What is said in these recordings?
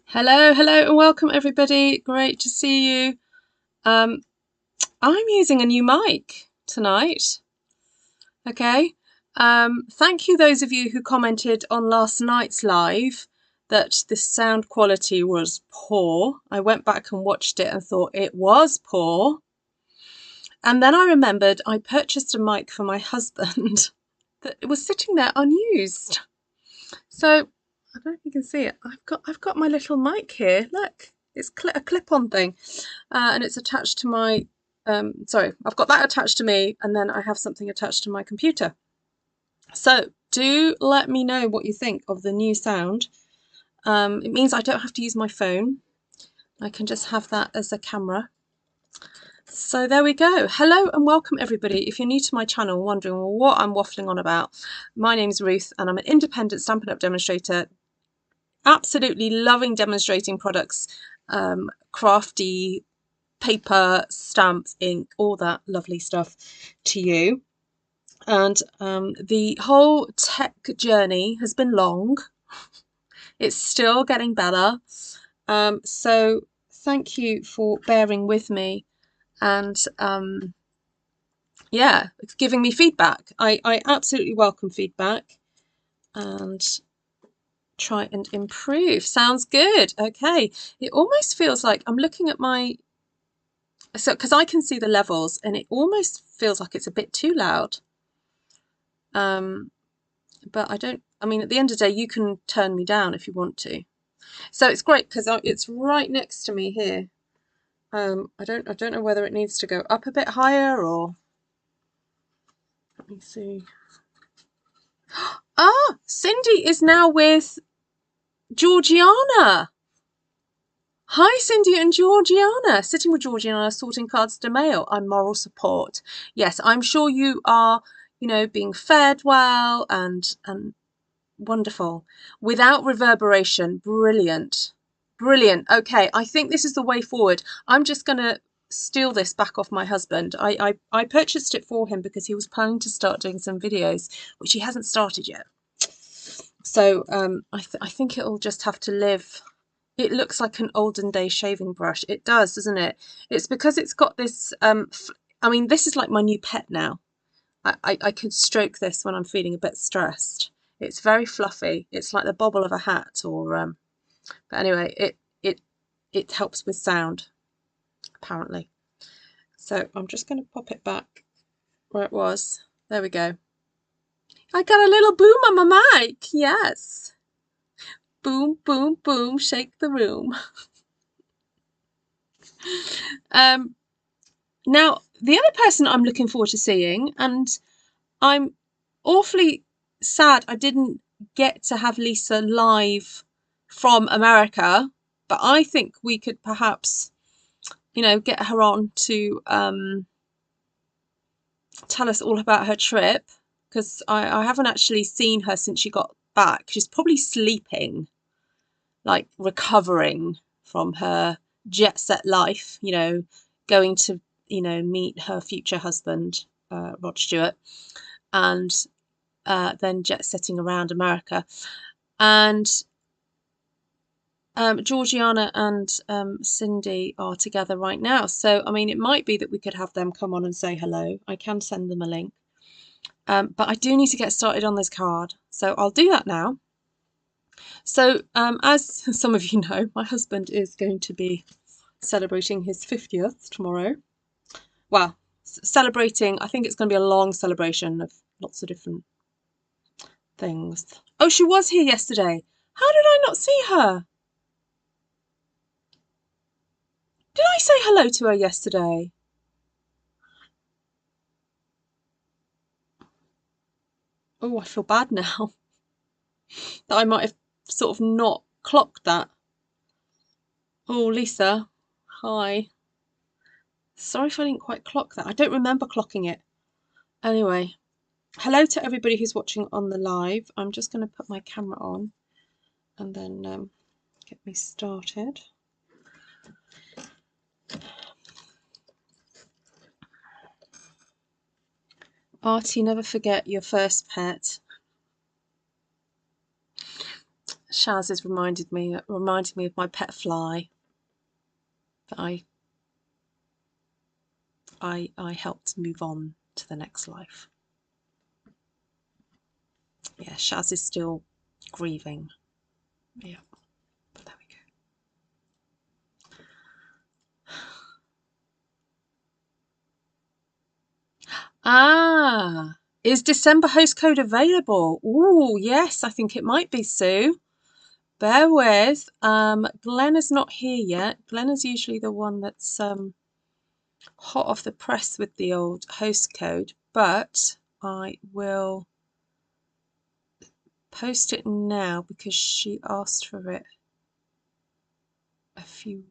Hello, hello, and welcome everybody. Great to see you. Um, I'm using a new mic tonight. Okay. Thank you, those of you who commented on last night's live that the sound quality was poor. I went back and watched it and thought it was poor. And then I remembered I purchased a mic for my husband that was sitting there unused. So I don't know if you can see it. I've got my little mic here. Look, it's a clip-on thing, and it's attached to my. Sorry, I've got that attached to me, and then I have something attached to my computer. So do let me know what you think of the new sound. It means I don't have to use my phone. I can just have that as a camera. So there we go. Hello and welcome everybody. If you're new to my channel and wondering what I'm waffling on about, my name's Ruth and I'm an independent Stampin' Up! Demonstrator. Absolutely loving demonstrating products, crafty paper, stamps, ink, all that lovely stuff to you. And the whole tech journey has been long. It's still getting better. So thank you for bearing with me and yeah, giving me feedback. I absolutely welcome feedback and try and improve. Sounds good. Okay. It almost feels like I'm looking at my, so because I can see the levels and it almost feels like it's a bit too loud. But I mean, at the end of the day, you can turn me down if you want to. So it's great because it's right next to me here. I don't know whether it needs to go up a bit higher or, let me see. Ah, Cindy is now with Georgiana. Hi, Cindy and Georgiana. Sitting with Georgiana, sorting cards to mail. I'm moral support. Yes, I'm sure you are, being fed well and wonderful. Without reverberation. Brilliant. Brilliant. Okay, I think this is the way forward. I'm just going to steal this back off my husband. I purchased it for him because he was planning to start doing some videos, which he hasn't started yet. So I think it'll just have to live. It looks like an olden day shaving brush. It does, doesn't it? It's because it's got this, I mean, this is like my new pet now. I could stroke this when I'm feeling a bit stressed. It's very fluffy. It's like the bobble of a hat or, but anyway, it helps with sound, apparently. So I'm just going to pop it back where it was. There we go. I got a little boom on my mic. Yes. Boom, boom, boom, shake the room. Now, the other person I'm looking forward to seeing, and I'm awfully sad I didn't get to have Lisa live from America, but I think we could perhaps, get her on to tell us all about her trip, because I haven't actually seen her since she got back. She's probably sleeping, like recovering from her jet set life, going to, meet her future husband, Rod Stewart, and then jet setting around America. And Georgiana and Cindy are together right now. So, I mean, it might be that we could have them come on and say hello. I can send them a link. But I do need to get started on this card. So I'll do that now. So as some of you know, my husband is going to be celebrating his 50th tomorrow. Well, celebrating, I think it's going to be a long celebration of lots of different things. Oh, she was here yesterday. How did I not see her? Did I say hello to her yesterday? Oh, I feel bad now that I might have sort of not clocked that. Oh, Lisa, hi. Sorry if I didn't quite clock that. I don't remember clocking it. Anyway, hello to everybody who's watching on the live. I'm just going to put my camera on and then get me started. Artie, never forget your first pet. Shaz has reminded me of my pet fly that I helped move on to the next life. Yeah, Shaz is still grieving. Yeah, but there we go. Ah, is December host code available? Ooh, yes, I think it might be, Sue. Bear with. Glenna's not here yet. Glenna's usually the one that's hot off the press with the old host code, but I will post it now because she asked for it a few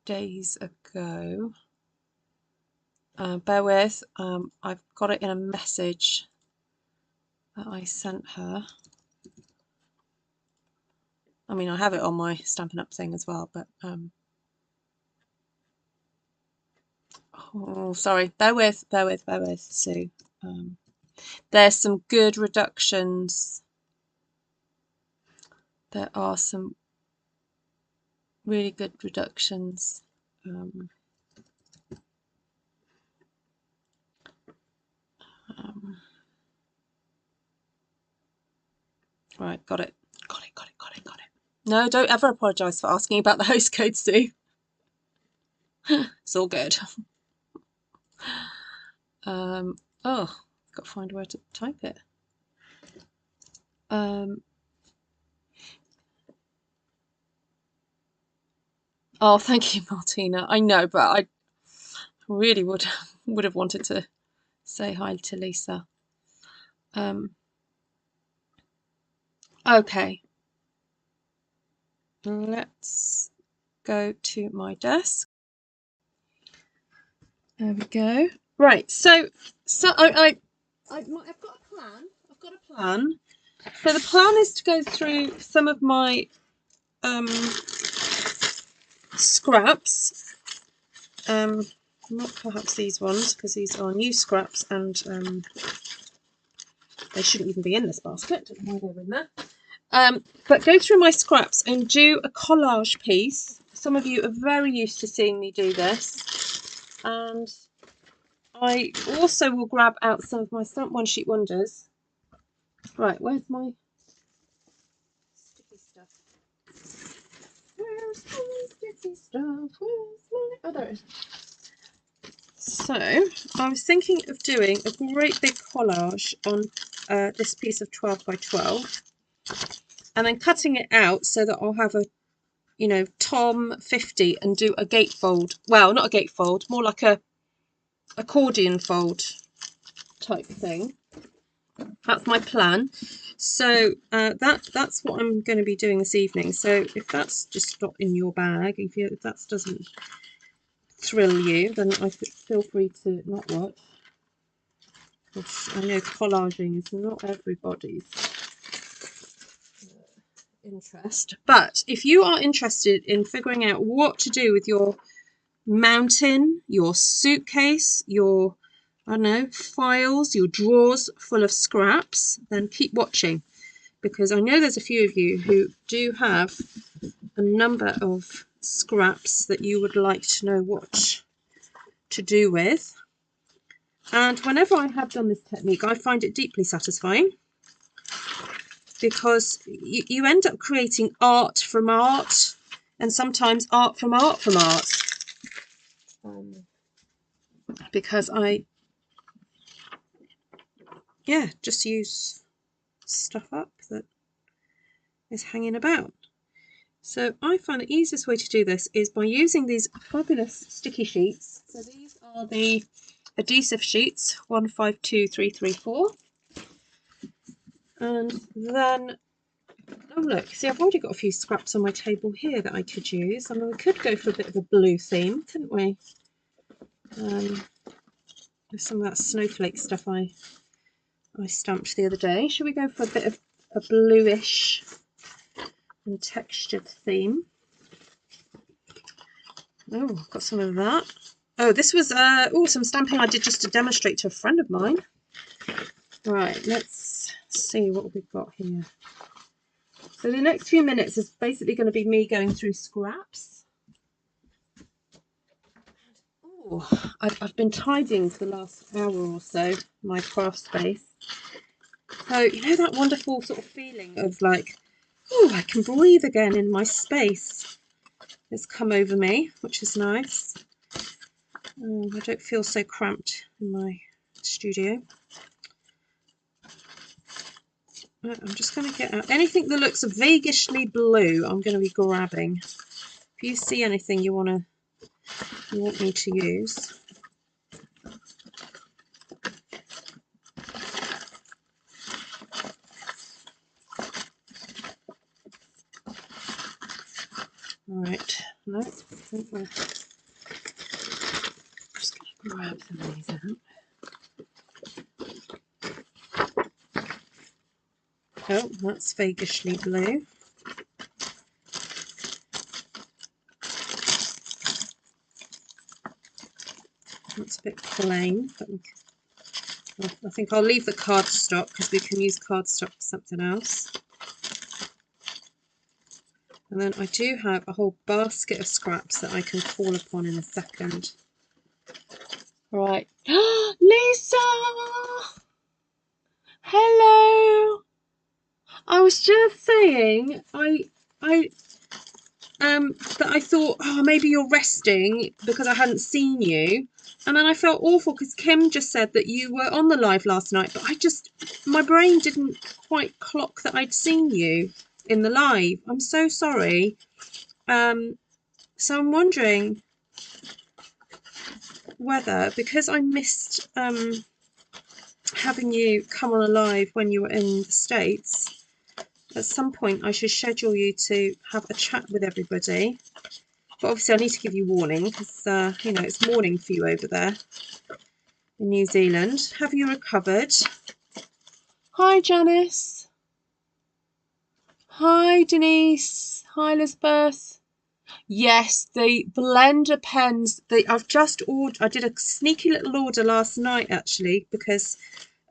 days ago. Bear with. I've got it in a message that I sent her. I mean, I have it on my Stampin' Up thing as well, but oh, sorry. Bear with, Sue. There's some good reductions. There are some really good reductions. Right, got it. No, don't ever apologise for asking about the host code, Sue. It's all good. Oh, got to find where to type it. Oh, thank you, Martina. I know, but I really would have wanted to say hi to Lisa. Okay. Let's go to my desk. There we go. Right, so I've got a plan. So the plan is to go through some of my scraps. Not perhaps these ones, because these are new scraps and they shouldn't even be in this basket. Don't know why they're in there. But go through my scraps and do a collage piece. Some of you are very used to seeing me do this. And I also will grab out some of my Stamp One Sheet Wonders. Right, where's my sticky stuff? Where's my sticky stuff? Oh, there it is. So, I was thinking of doing a great big collage on this piece of 12 by 12 and then cutting it out so that I'll have a, you know, Tom 50 and do a gatefold. Well, not a gatefold, more like a accordion fold type thing. That's my plan. So that's what I'm going to be doing this evening. So if that's just not in your bag, if that doesn't thrill you, then I feel free to not watch. I know collaging is not everybody's interest, but if you are interested in figuring out what to do with your mountain, your suitcase, your, I don't know, files, your drawers full of scraps, then keep watching, because I know there's a few of you who do have a number of scraps that you would like to know what to do with. And whenever I have done this technique, I find it deeply satisfying, because you end up creating art from art, and sometimes art from art from art. Because I, yeah, just use stuff up that is hanging about. So I find the easiest way to do this is by using these fabulous sticky sheets. So these are the adhesive sheets, 152334. And then, oh look, see, I've already got a few scraps on my table here that I could use. I mean, we could go for a bit of a blue theme, couldn't we? With some of that snowflake stuff I stamped the other day. Should we go for a bit of a bluish and textured theme? Oh, I've got some of that. Oh, this was some stamping I did just to demonstrate to a friend of mine. Right, let's see what we've got here. So the next few minutes is basically going to be me going through scraps. Oh, I've been tidying for the last hour or so, my craft space. So, you know that wonderful sort of feeling of like, oh, I can breathe again in my space. It's come over me, which is nice. I don't feel so cramped in my studio. I'm just going to get out anything that looks vaguishly blue. I'm going to be grabbing. If you see anything you want me to use. Right, no, I think we're just going to grab some of these out. Oh, that's vaguishly blue. That's a bit plain, but I think I'll leave the cardstock because we can use cardstock for something else. And then I do have a whole basket of scraps that I can call upon in a second. Right. Lisa! Hello! I was just saying, that I thought, oh, maybe you're resting because I hadn't seen you. And then I felt awful because Kim just said that you were on the live last night, but my brain didn't quite clock that I'd seen you in the live. I'm so sorry. So I'm wondering whether, because I missed having you come on a live when you were in the States, at some point I should schedule you to have a chat with everybody. But obviously I need to give you warning because, you know, it's morning for you over there in New Zealand. Have you recovered? Hi, Janice. Hi, Denise. Hi, Elizabeth. Yes, the blender pens, I've just ordered. I did a sneaky little order last night, actually, because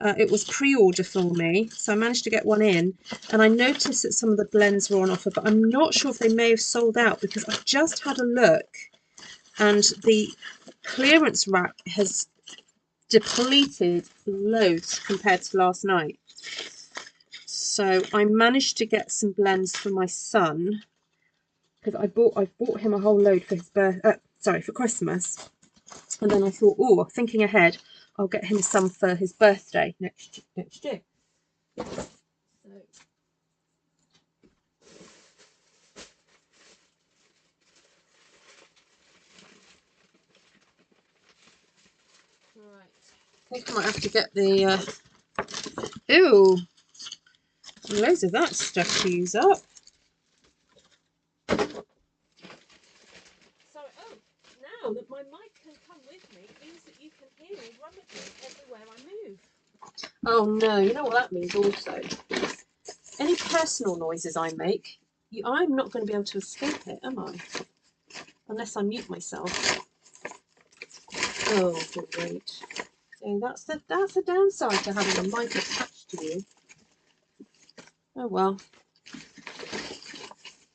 it was pre-order for me. So I managed to get one in. And I noticed that some of the blends were on offer, but I'm not sure if they may have sold out because I just had a look. And the clearance rack has depleted loads compared to last night. So I managed to get some blends for my son because I bought him a whole load for his for Christmas. And then I thought, oh, thinking ahead, I'll get him some for his birthday next year. So right. I think I might have to get the ooh, loads of that stuff to use up. So, now that my mic can come with me, it means that you can hear me rummaging everywhere I move. Oh no, you know what that means also? Any personal noises I make, I'm not going to be able to escape it, am I? Unless I mute myself. Oh, great. So that's the downside to having a mic attached to you. Oh well.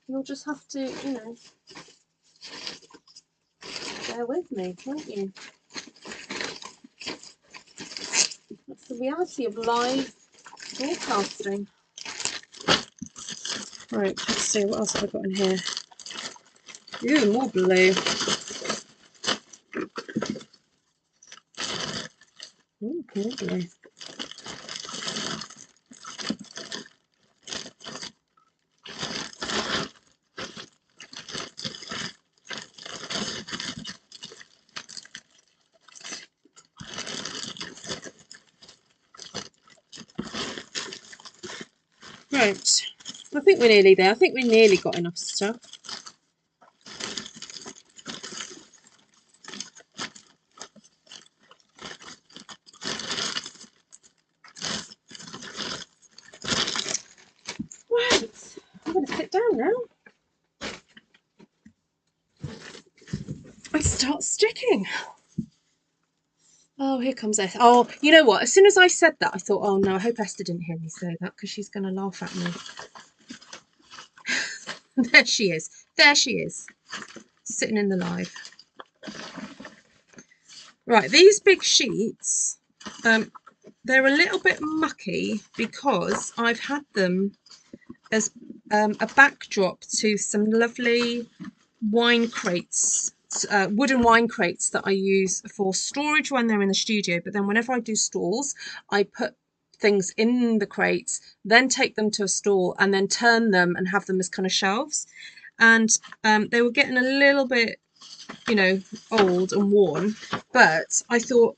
You'll just have to, you know, bear with me, won't you? That's the reality of live broadcasting. Right, let's see, what else have I got in here? Ooh, more blue. Ooh, more blue. Right, I think we're nearly there. I think we nearly got enough stuff. Right, I'm going to sit down now. And start sticking. Oh, here comes Esther. Oh, you know what? As soon as I said that, I thought, oh no, I hope Esther didn't hear me say that because she's going to laugh at me. There she is. There she is. Sitting in the live. Right, these big sheets, they're a little bit mucky because I've had them as a backdrop to some lovely wine crates, wooden wine crates that I use for storage when they're in the studio. But then whenever I do stalls, I put things in the crates, then take them to a stall and then turn them and have them as kind of shelves. And they were getting a little bit, you know, old and worn, but I thought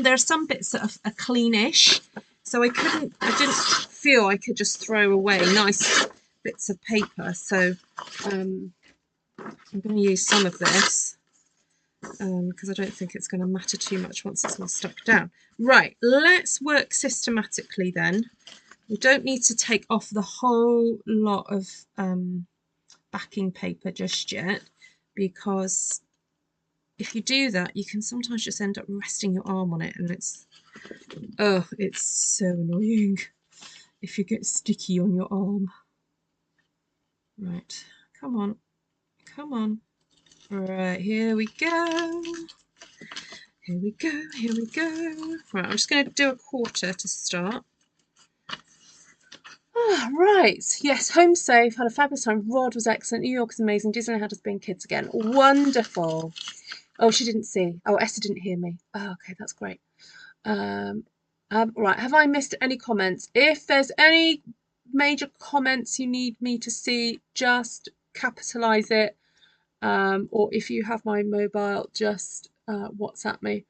there are some bits that are cleanish, so I didn't feel I could just throw away nice bits of paper. So I'm going to use some of this because I don't think it's going to matter too much once it's all stuck down. Right, let's work systematically then. We don't need to take off the whole lot of backing paper just yet, because if you do that, you can sometimes just end up resting your arm on it, and it's so annoying if you get sticky on your arm. Right, come on, come on. Right, here we go. Here we go, here we go. Right, I'm just going to do a quarter to start. Right, yes, home safe, had a fabulous time. Rod was excellent, New York is amazing, Disneyland had us being kids again. Wonderful. Oh, she didn't see. Oh, Esther didn't hear me. Oh, okay, that's great. Right, have I missed any comments? If there's any major comments you need me to see, just capitalise it. Or if you have my mobile, just WhatsApp me.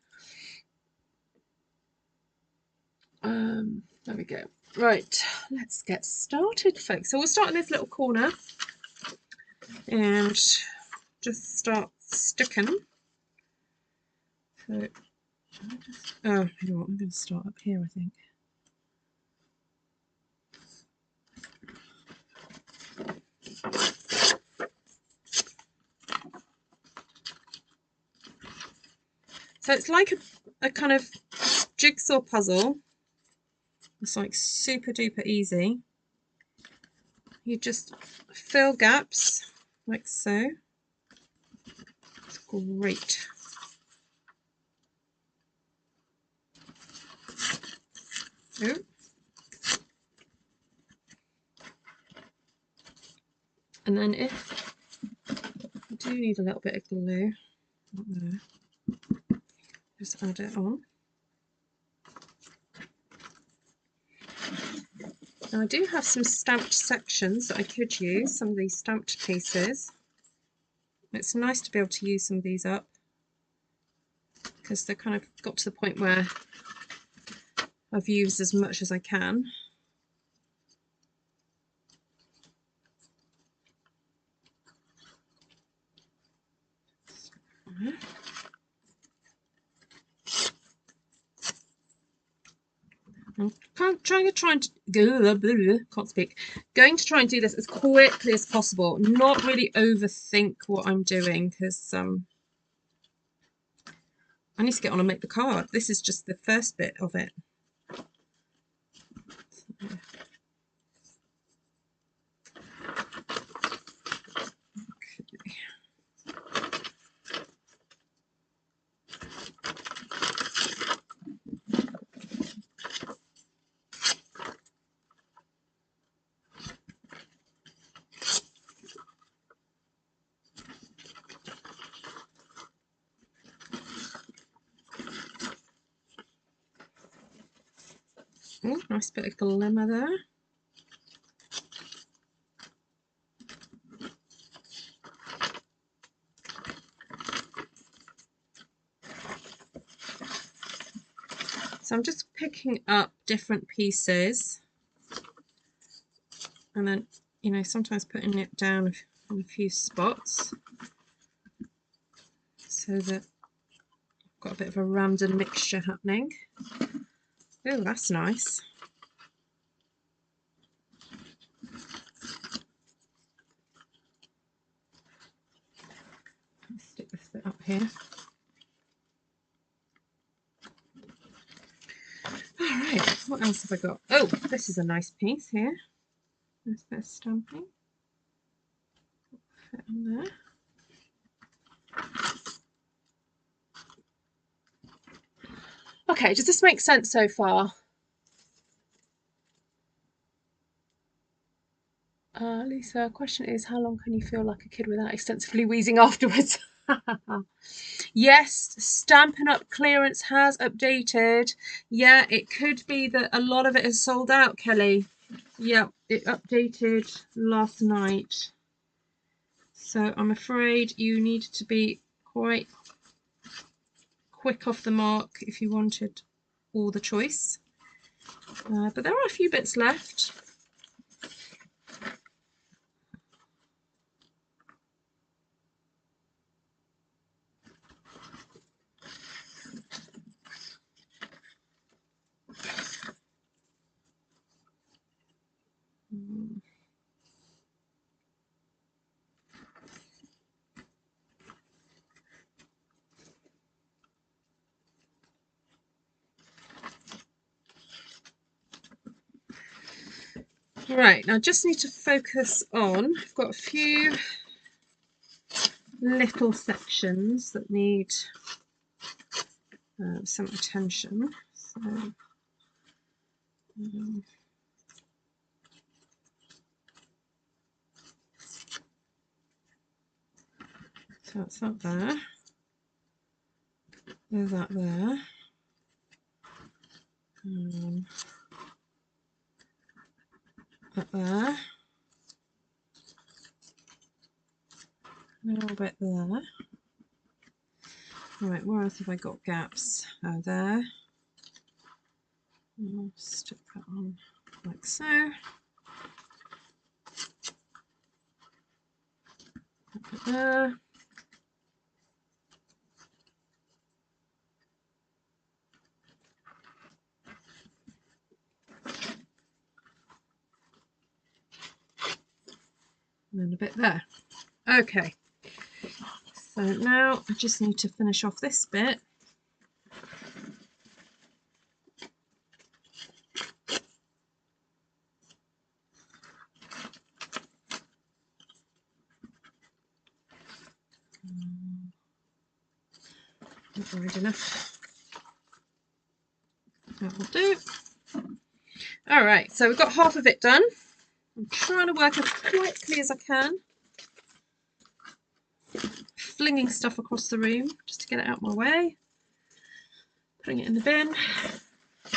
There we go. Right, let's get started, folks. So we'll start in this little corner and just start sticking. So, oh, you know what? I'm going to start up here, I think. So it's like a kind of jigsaw puzzle. It's like super duper easy. You just fill gaps like so. It's great. Oh. And then if you do need a little bit of glue, not there, just add it on. Now I do have some stamped sections that I could use, some of these stamped pieces. It's nice to be able to use some of these up because they're kind of got to the point where I've used as much as I can. I'm trying to can't speak. Going to try and do this as quickly as possible. Not really overthink what I'm doing because I need to get on and make the card. This is just the first bit of it. Oh, nice bit of glimmer there. So I'm just picking up different pieces and then, you know, sometimes putting it down in a few spots so that I've got a bit of a random mixture happening. Oh, that's nice. Let's stick this bit up here. Alright, what else have I got? Oh, this is a nice piece here. Nice bit of stamping. Put it on there. Okay, does this make sense so far? Lisa, question is, how long can you feel like a kid without extensively wheezing afterwards? Yes, Stampin' Up! Clearance has updated. Yeah, it could be that a lot of it is sold out, Kelly. Yeah, it updated last night. So I'm afraid you need to be quite quick off the mark if you wanted all the choice. But there are a few bits left. Right, now I just need to focus on, I've got a few little sections that need some attention. So, so that's that there. There's that there. That there. A little bit there. Right, where else have I got gaps? There. I'll stick that on like so. There. And then a bit there. Okay. So now I just need to finish off this bit. Not wide enough. That will do. All right, so we've got half of it done. I'm trying to work as quickly as I can. Flinging stuff across the room just to get it out of my way. Putting it in the bin.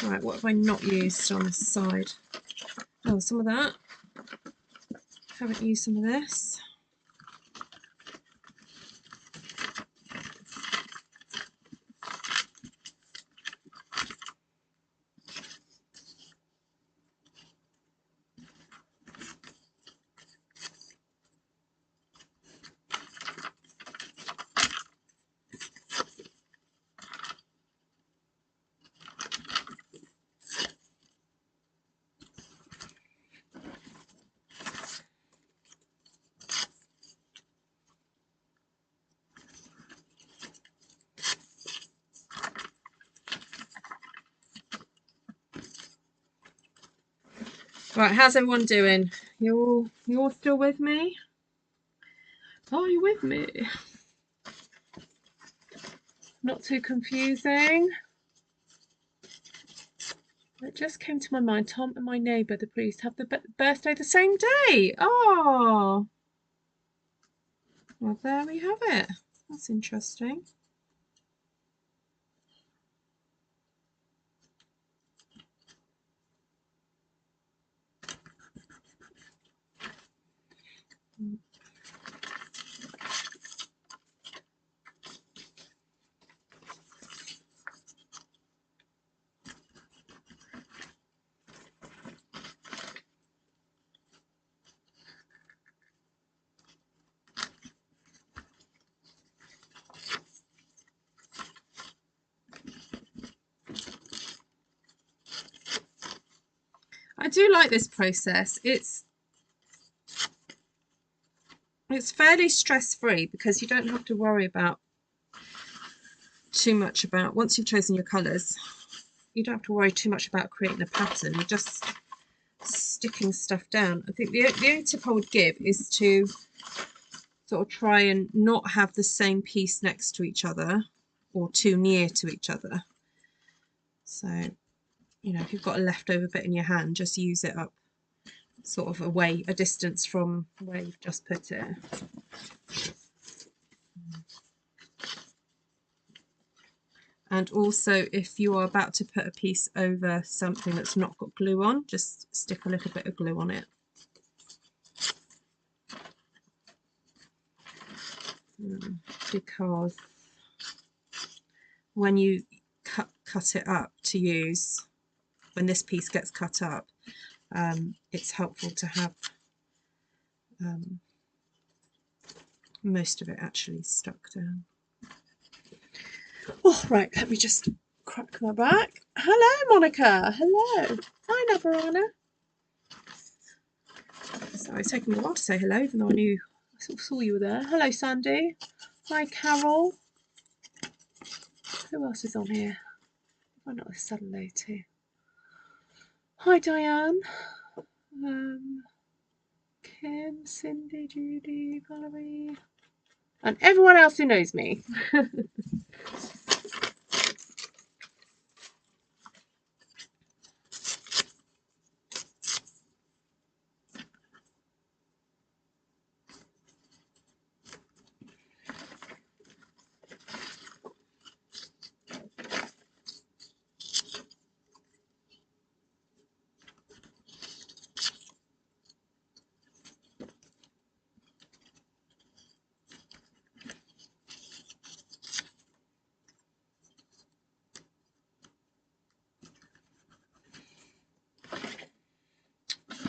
All right, what have I not used on this side? Oh, some of that. Haven't used some of this. Right, how's everyone doing? You all still with me? Are you with me? Not too confusing. It just came to my mind, Tom and my neighbour, the priest, have the birthday the same day. Oh, well, there we have it. That's interesting. I do like this process. It's fairly stress-free because you don't have to worry about too much about, once you've chosen your colours, you don't have to worry too much about creating a pattern. You're just sticking stuff down. I think the only tip I would give is to sort of try and not have the same piece next to each other or too near to each other. So, you know, if you've got a leftover bit in your hand, just use it up sort of away, a distance from where you've just put it. And also, if you are about to put a piece over something that's not got glue on, just stick a little bit of glue on it. Because when you cut it up to use, when this piece gets cut up, it's helpful to have most of it actually stuck down. Oh, right, let me just crack my back. Hello, Monica. Hello. Hi, Navarana. So it's taken me a while to say hello, even though I sort of saw you were there. Hello, Sandy. Hi, Carol. Who else is on here? Why not said hello to? Hi, Diane. Kim, Cindy, Judy, Valerie, and everyone else who knows me.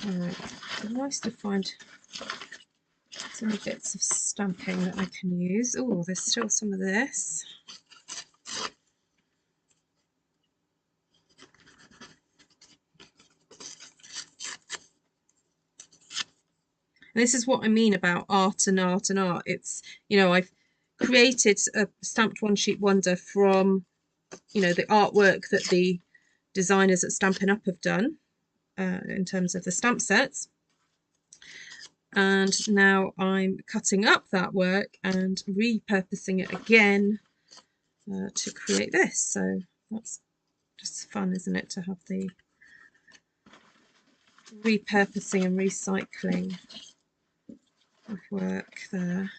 It's nice to find some bits of stamping that I can use. Oh, there's still some of this. And this is what I mean about art and art and art. It's, you know, I've created a stamped one sheet wonder from, you know, the artwork that the designers at Stampin' Up have done in terms of the stamp sets. And now I'm cutting up that work and repurposing it again to create this. So that's just fun, isn't it, to have the repurposing and recycling of work there.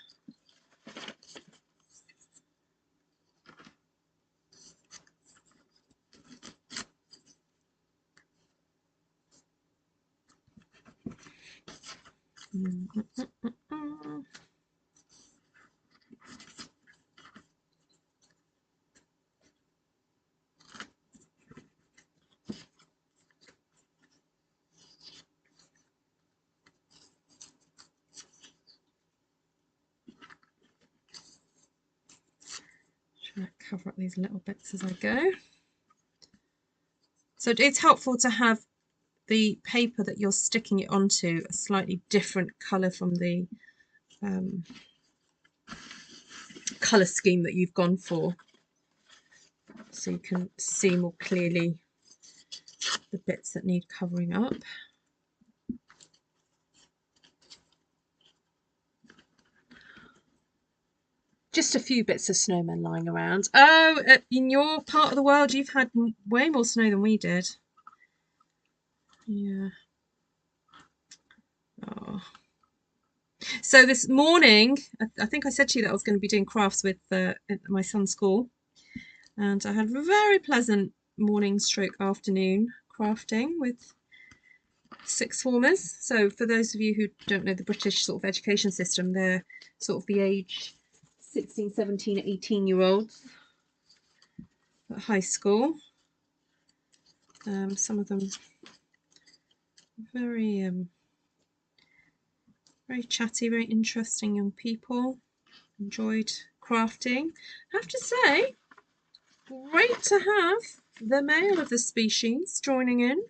Try to cover up these little bits as I go. So it's helpful to have the paper that you're sticking it onto a slightly different colour from the colour scheme that you've gone for, so you can see more clearly the bits that need covering up. Just a few bits of snowmen lying around. Oh, in your part of the world, you've had way more snow than we did. Yeah. Oh. So this morning, I think I said to you that I was going to be doing crafts with at my son's school, and I had a very pleasant morning stroke afternoon crafting with sixth formers. So for those of you who don't know the British sort of education system, they're sort of the age 16, 17, 18-year-olds at high school. Some of them very very chatty, very interesting young people. Enjoyed crafting. I have to say, great to have the male of the species joining in.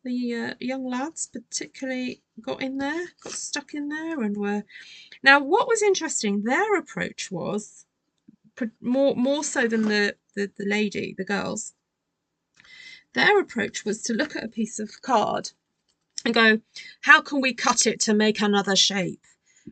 The young lads particularly got in there, got stuck in there, and were... Now, what was interesting, their approach was more so than the lady, the girls. Their approach was to look at a piece of card and go, how can we cut it to make another shape?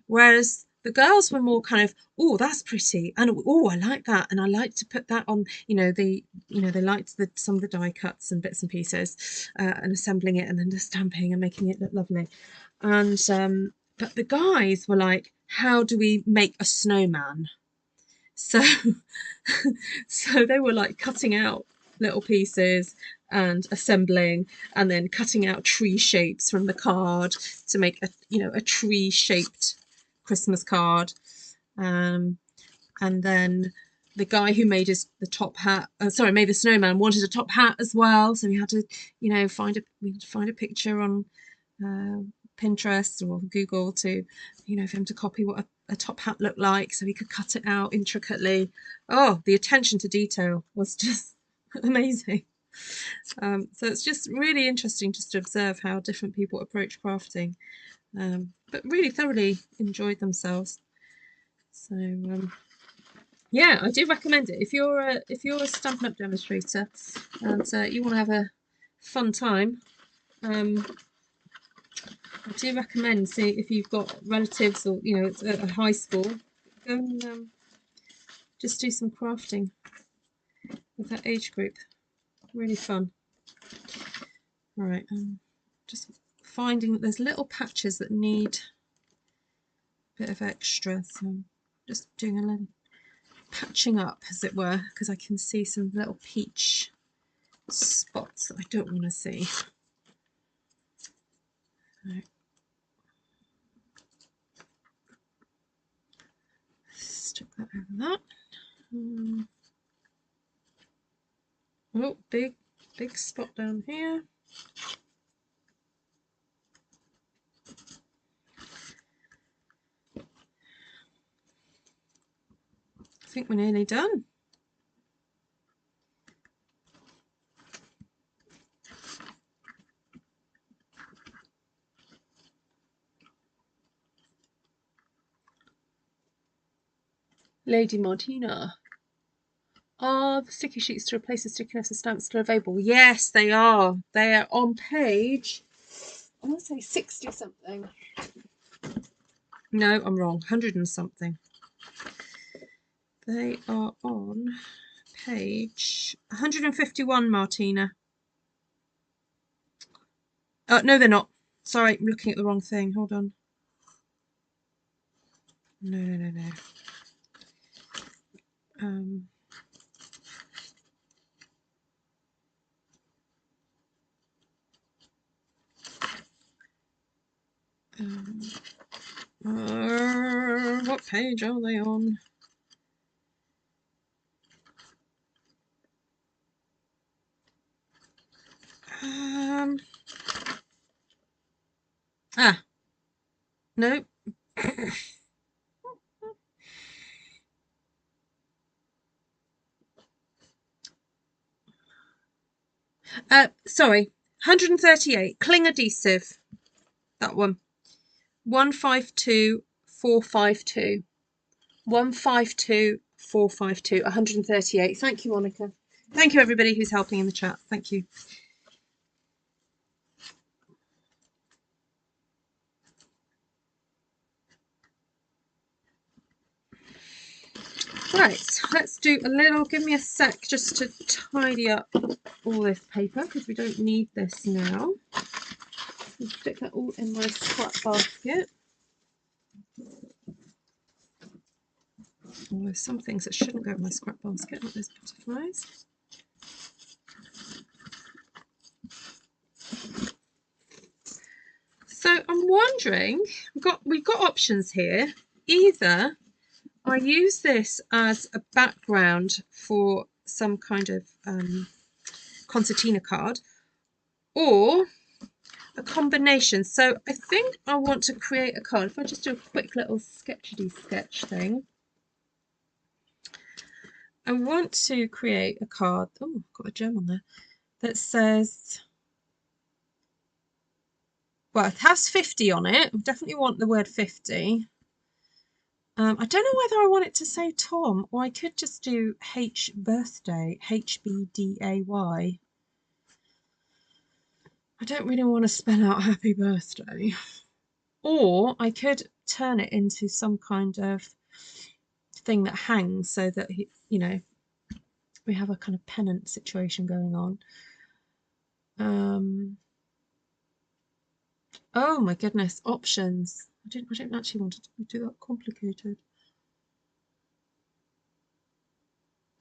Whereas The girls were more kind of, oh, that's pretty, and oh, I like that, and I like to put that on. They liked some of the die cuts and bits and pieces, and assembling it, and then the stamping and making it look lovely. And but the guys were like, how do we make a snowman? So so they were like cutting out little pieces and assembling, and then cutting out tree shapes from the card to make a tree shaped Christmas card. And then the guy who made the top hat, made the snowman, wanted a top hat as well, so we had to find a picture on Pinterest or Google to for him to copy what a top hat looked like, so he could cut it out intricately. Oh, the attention to detail was just amazing. So it's just really interesting just to observe how different people approach crafting, but really thoroughly enjoyed themselves. So yeah, I do recommend it if you're a Stampin' Up! Demonstrator and you want to have a fun time. I do recommend, see if you've got relatives or at a high school, go and just do some crafting with that age group. Really fun. All right, just finding there's little patches that need a bit of extra, so I'm just doing a little patching up, as it were, because I can see some little peach spots that I don't want to see. Right. Stick that over that. Oh, big spot down here. I think we're nearly done. Lady Martina. Are the sticky sheets to replace the stickiness of stamps still available? Yes, they are. They are on page, I want to say 60 something. No, I'm wrong. 100 and something. They are on page 151, Martina. No, they're not. Sorry, I'm looking at the wrong thing. Hold on. No. What page are they on? No. Sorry, 138. Cling adhesive. That one. 152452. 152452. 138. Thank you, Monica. Thank you, everybody who's helping in the chat. Thank you. Right, let's do a little, give me a sec just to tidy up all this paper, because we don't need this now. I'll stick that all in my scrap basket. Oh, there's some things that shouldn't go in my scrap basket, like those butterflies. So I'm wondering, we've got options here. Either I use this as a background for some kind of concertina card, or a combination. So I think I want to create a card. If I just do a quick little sketch thing, I want to create a card. Oh, got a gem on there that says, well, it has 50 on it. I definitely want the word 50. I don't know whether I want it to say Tom, or I could just do H birthday, HBDAY. I don't really want to spell out happy birthday. Or I could turn it into some kind of thing that hangs so that he, you know, we have a kind of pennant situation going on. Oh my goodness, options. I didn't actually want to do that complicated.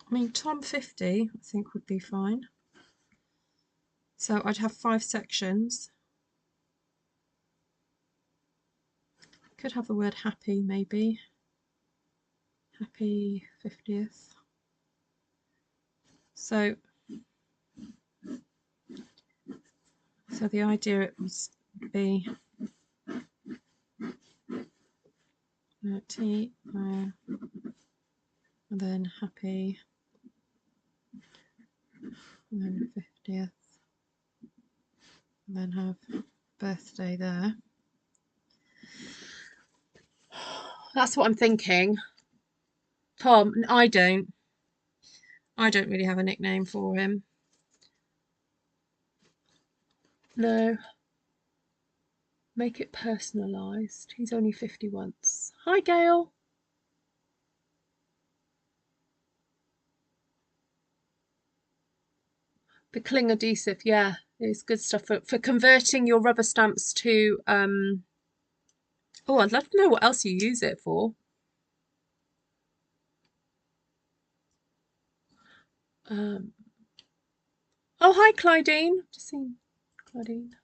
I mean, Tom 50 I think would be fine. So I'd have 5 sections. Could have the word happy, maybe. Happy 50th. So the idea it must be T and then happy and then 50th and then have birthday there. That's what I'm thinking. Tom, I don't really have a nickname for him. No. Make it personalised. He's only 50 once. Hi, Gail. The cling adhesive, yeah, it's good stuff for converting your rubber stamps to. Oh, I'd love to know what else you use it for. Oh, hi, Clydine. Just seen Clydine.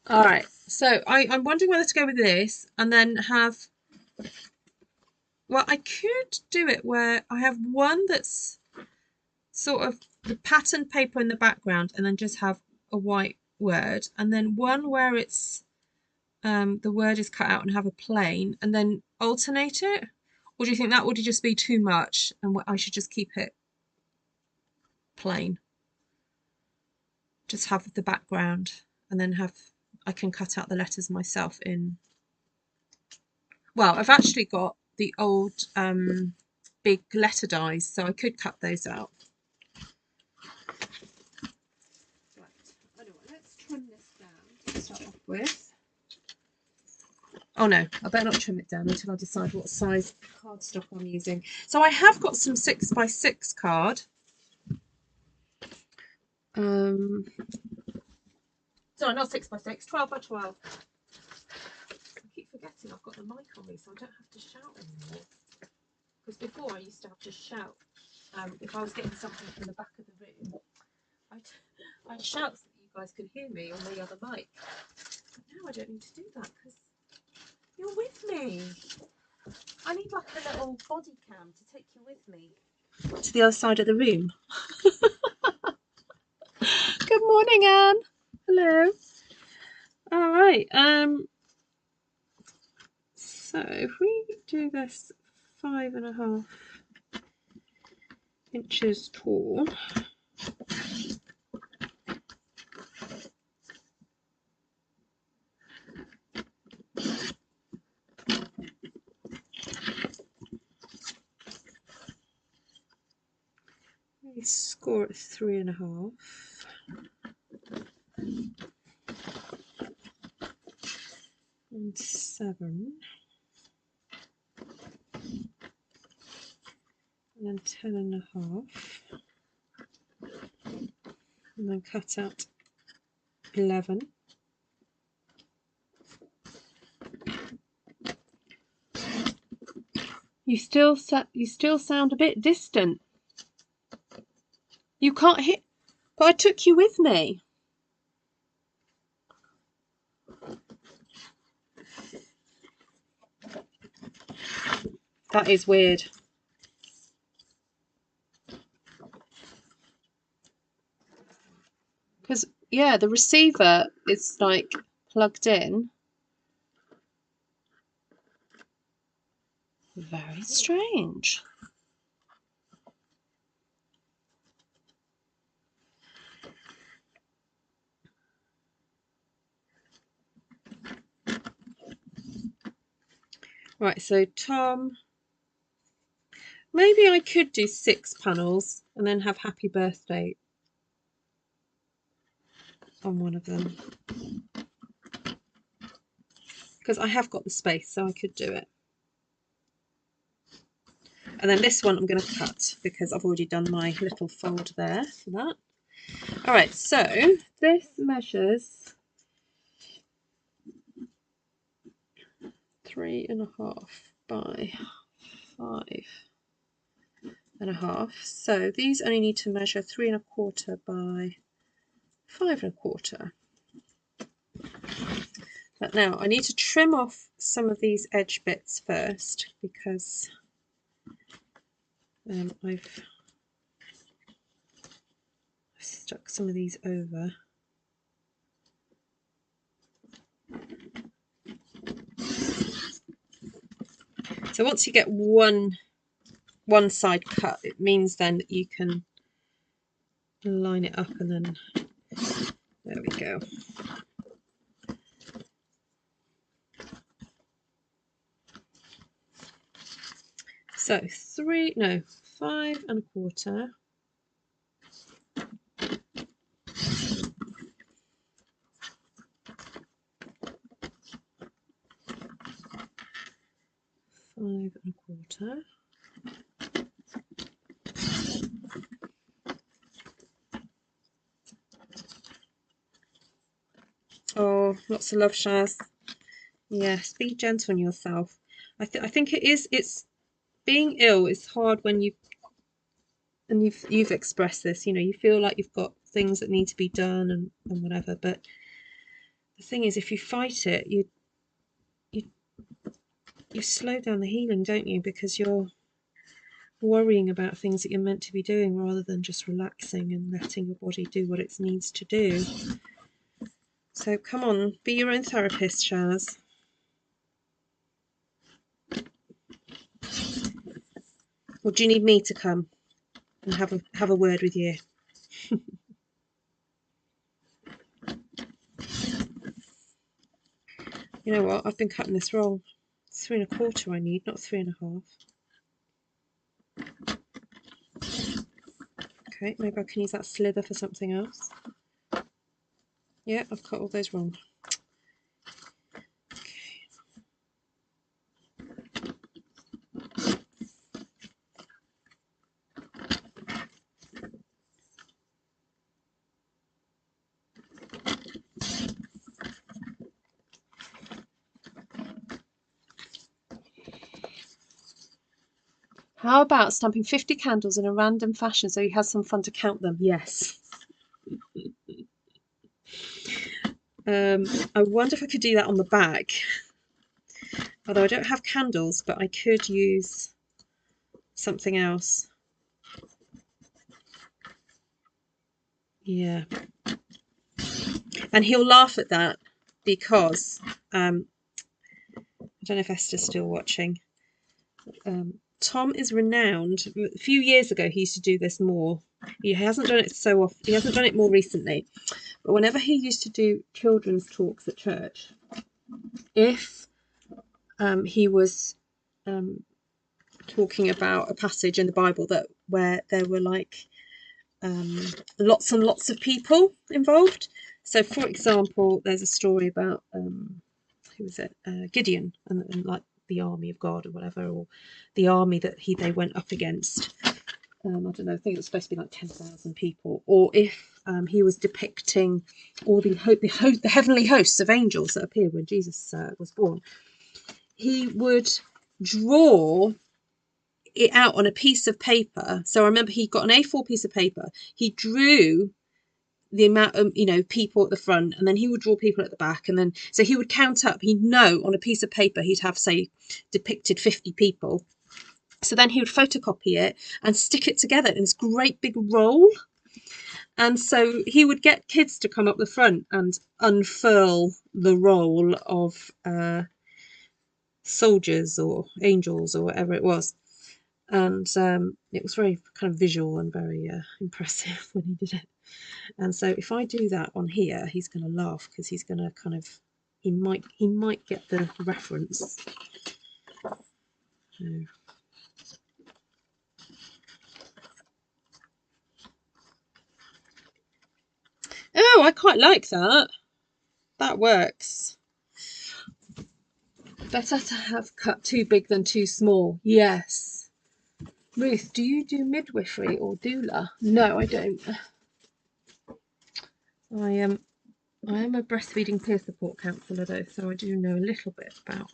All right, so I'm wondering whether to go with this and then have. Well, I could do it where I have one that's sort of the pattern paper in the background and then just have a white word, and then one where it's the word is cut out and have a plain, and then alternate it? Or do you think that would just be too much and I should just keep it plain? Just have the background and then I can cut out the letters myself in. Well, I've actually got the old big letter dies, so I could cut those out. Right. Anyway, let's trim this down to start off with. Oh no, I better not trim it down until I decide what size cardstock I'm using. So I have got some 6x6 card. Sorry, not 6x6, 12x12. I keep forgetting I've got the mic on me, so I don't have to shout anymore. Because before I used to have to shout. If I was getting something from the back of the room, I'd shout so that you guys could hear me on the other mic. But now I don't need to do that because you're with me. I need like a little body cam to take you with me to the other side of the room. Good morning, Anne. Hello. All right. So if we do this 5.5 inches tall. We score at 3.5. And 7. And then 10.5. And then cut out 11. You still sound a bit distant. You can't hit, but I took you with me. That is weird. Because, yeah, the receiver is like plugged in. Very strange. Right, so Tom, maybe I could do 6 panels and then have happy birthday on one of them. because I have got the space, so I could do it. And then this one I'm going to cut because I've already done my little fold there for that. All right, so this measures 3.5 by 5.5. So these only need to measure 3.25 by 5.25. But now I need to trim off some of these edge bits first because I've stuck some of these over. So once you get one side cut, it means then that you can line it up, and then there we go. So 5.25. 5.25. Oh, lots of love, Shaz. Yes, be gentle on yourself. I think it's being ill is hard when you've expressed this, you know, you feel like you've got things that need to be done and whatever, but the thing is, if you fight it, you slow down the healing, don't you? Because you're worrying about things that you're meant to be doing rather than just relaxing and letting your body do what it needs to do. So come on, be your own therapist, Shaz. Or do you need me to come and have a word with you? You know what? I've been cutting this wrong. It's 3.25 I need, not 3.5. Okay, maybe I can use that slither for something else. Yeah, I've cut all those wrong. How about stamping 50 candles in a random fashion so he has some fun to count them? Yes. I wonder if I could do that on the back. Although I don't have candles, but I could use something else. Yeah. And he'll laugh at that because I don't know if Esther's still watching. Tom is renowned. A few years ago, he used to do this more. He hasn't done it so often. He hasn't done it more recently. But whenever he used to do children's talks at church, if he was talking about a passage in the Bible where there were like lots and lots of people involved. So, for example, there's a story about who was it? Gideon and like the army of God or whatever, or the army that they went up against. I don't know. I think it was supposed to be like 10,000 people. Or if he was depicting all the heavenly hosts of angels that appeared when Jesus was born, he would draw it out on a piece of paper. So I remember he got an A4 piece of paper. He drew the amount of people at the front, and then he would draw people at the back, and then so he would count up. He'd know on a piece of paper he'd have, say, depicted 50 people. So then he would photocopy it and stick it together in this great big roll. And so he would get kids to come up the front and unfurl the roll of soldiers or angels or whatever it was. And it was very kind of visual and very impressive when he did it. And so if I do that on here, he's going to laugh because he's going to kind of, he might get the reference. So. Oh, I quite like that. That works. Better to have cut too big than too small. Yes. Ruth, do you do midwifery or doula? No, I don't. I am a breastfeeding peer support counsellor though, so I do know a little bit about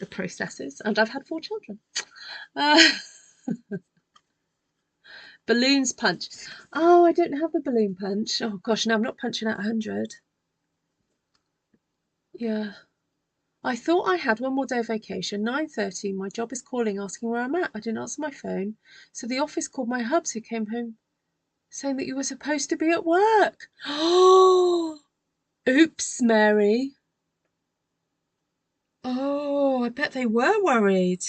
the processes, and I've had 4 children. Balloons punch. Oh, I don't have the balloon punch. Oh gosh, no, I'm not punching at 100. Yeah. I thought I had one more day of vacation. 9:30. My job is calling, asking where I'm at. I didn't answer my phone, so the office called my hubs, who came home saying that you were supposed to be at work. Oh, oops, Mary. Oh, I bet they were worried.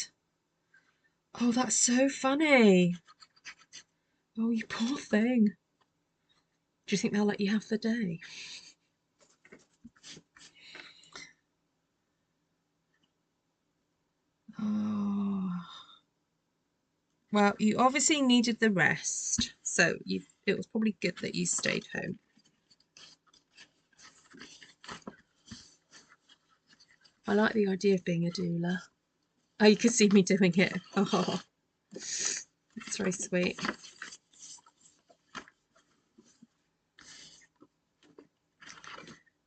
Oh, that's so funny. Oh, you poor thing. Do you think they'll let you have the day? Oh. Well, you obviously needed the rest, so it was probably good that you stayed home. I like the idea of being a doula. Oh, you could see me doing it. Oh, it's very sweet.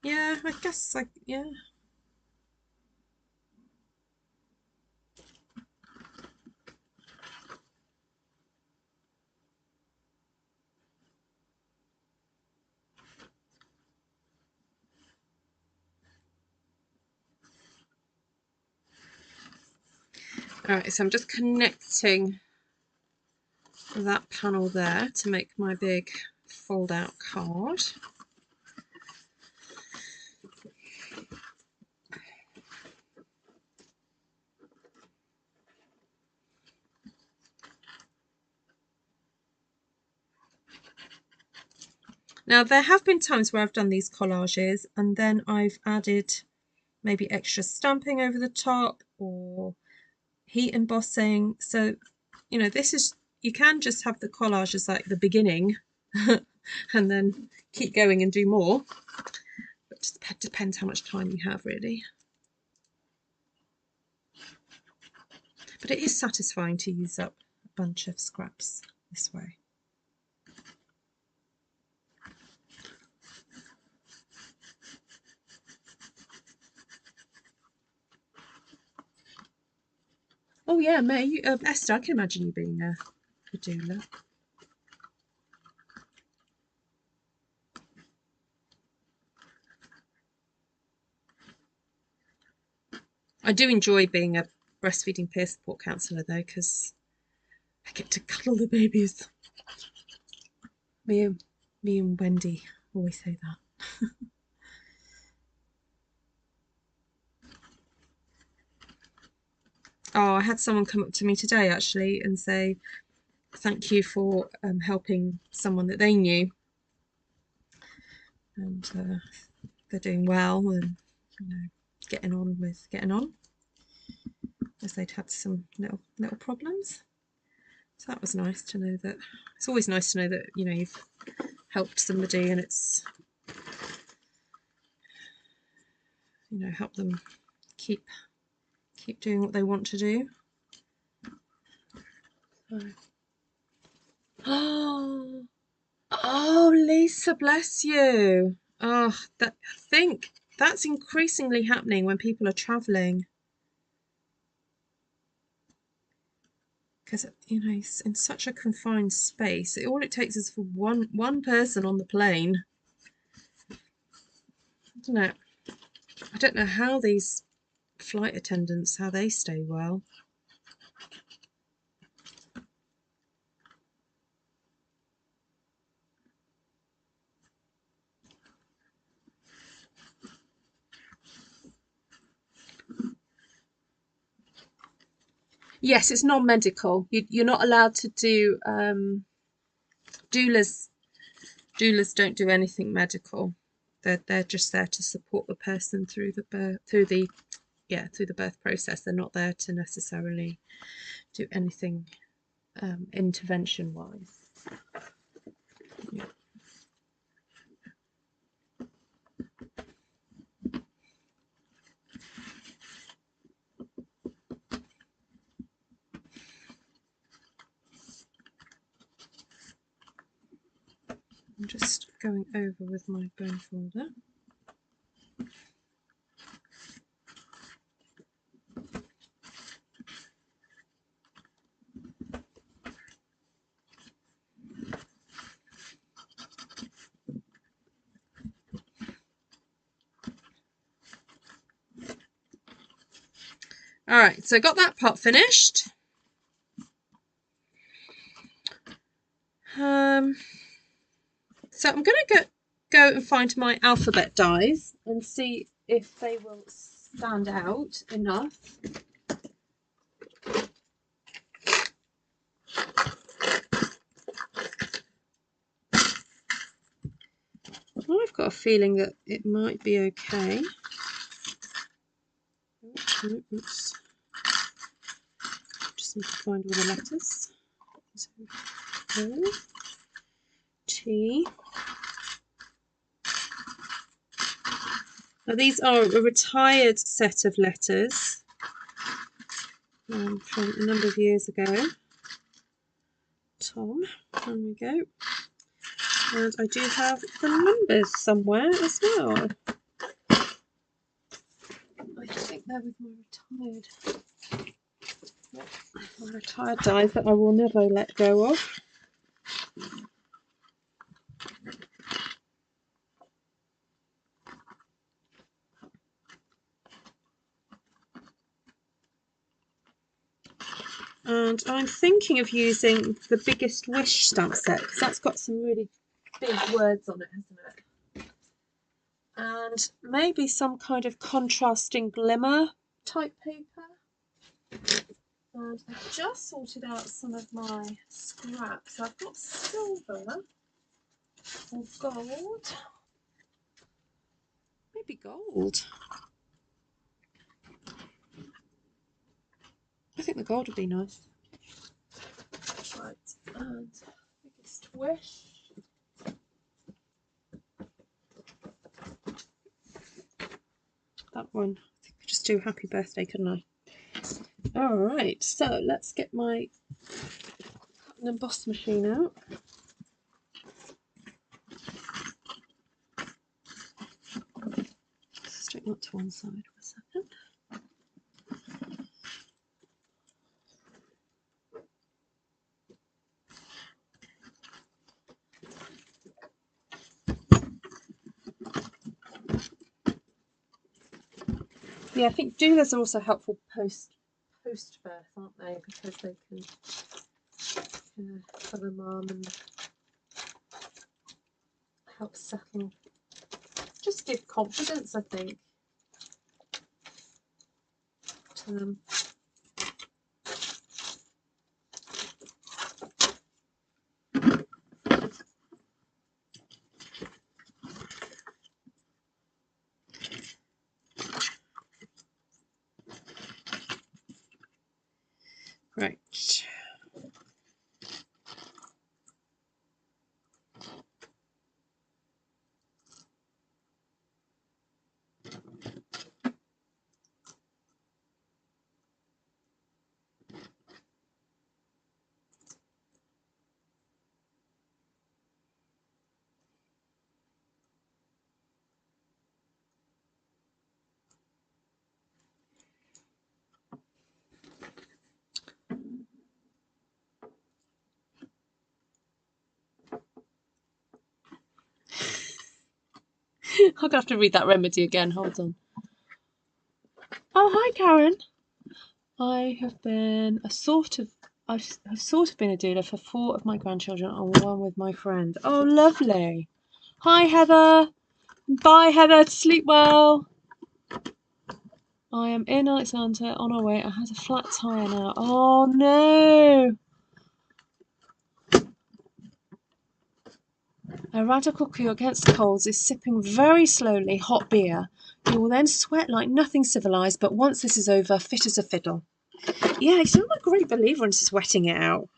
Yeah, I guess, like, yeah. All right, so I'm just connecting that panel there to make my big fold-out card. Now, there have been times where I've done these collages and then I've added maybe extra stamping over the top or heat embossing. So, you know, this is, you can just have the collage as like the beginning and then keep going and do more. But it just depends how much time you have, really. But it is satisfying to use up a bunch of scraps this way. Oh yeah, May, Esther, I can imagine you being a doula. I do enjoy being a breastfeeding peer support counsellor though, because I get to cuddle the babies. Me and Wendy always say that. Oh, I had someone come up to me today actually and say thank you for helping someone that they knew, and they're doing well and, you know, getting on, as they'd had some little problems. So that was nice to know that. It's always nice to know that, you know, you've helped somebody and it's, you know, help them keep doing what they want to do. Oh, oh, Lisa, bless you. Oh, I think that's increasingly happening when people are traveling, because, you know, it's in such a confined space. All it takes is for one person on the plane. I don't know how these flight attendants, how they stay well. Yes, it's non-medical. You're not allowed to do doulas. Doulas don't do anything medical. They're just there to support the person through the birth process. They're not there to necessarily do anything intervention wise. Yeah. just going over with my bone folder. All right, so I got that pot finished. So I'm going to go and find my alphabet dies and see if they will stand out enough. Well, I've got a feeling that it might be okay. Oops. Just need to find all the letters. So, O, T. Now these are a retired set of letters from a number of years ago. Tom, there we go. And I do have the numbers somewhere as well. I think they're with my retired dies that I will never let go of. And I'm thinking of using the Biggest Wish stamp set because that's got some really big words on it, hasn't it? And maybe some kind of contrasting glimmer type paper. And I've just sorted out some of my scraps. I've got silver or gold. Maybe gold. I think the gold would be nice. Right, and Biggest Wish. That one. I think I could just do Happy Birthday, couldn't I? All right, so let's get my cut and emboss machine out. Straighten up to one side for a second. Yeah, I think doulas are also helpful post birth, aren't they? Because they can for the mum and help settle. Just give confidence, I think, to them. Right. I'm gonna have to read that remedy again. Hold on. Oh, hi, Karen. I have been I've sort of been a doula for 4 of my grandchildren and 1 with my friend. Oh, lovely. Hi, Heather. Bye, Heather. Sleep well. I am in Alexander on our way. I had a flat tire now. Oh no. A radical cure against colds is sipping very slowly hot beer. You will then sweat like nothing civilized, but once this is over, fit as a fiddle. Yeah, I'm not a great believer in sweating it out.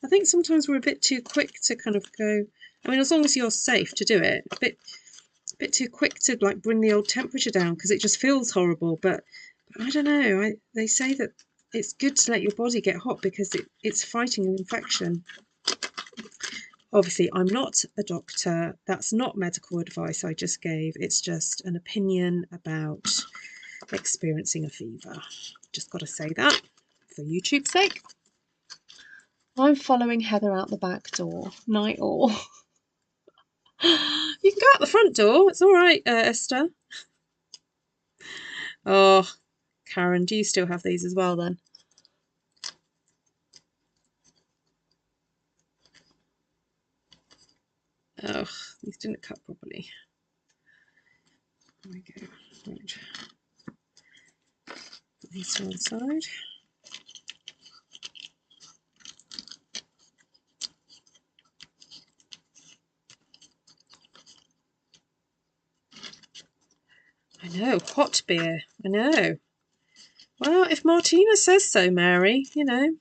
I think sometimes we're a bit too quick to kind of go. I mean, as long as you're safe to do it, a bit too quick to like bring the old temperature down because it just feels horrible. But I don't know. They say that it's good to let your body get hot because it's fighting an infection. Obviously, I'm not a doctor. That's not medical advice I just gave. It's just an opinion about experiencing a fever. Just got to say that for YouTube's sake. I'm following Heather out the back door. Night all. You can go out the front door. It's all right, Esther. Oh, Karen, do you still have these as well then? Oh, these didn't cut properly. There we go. Right. Put these to one side. I know, hot beer. I know. Well, if Martina says so, Mary, you know.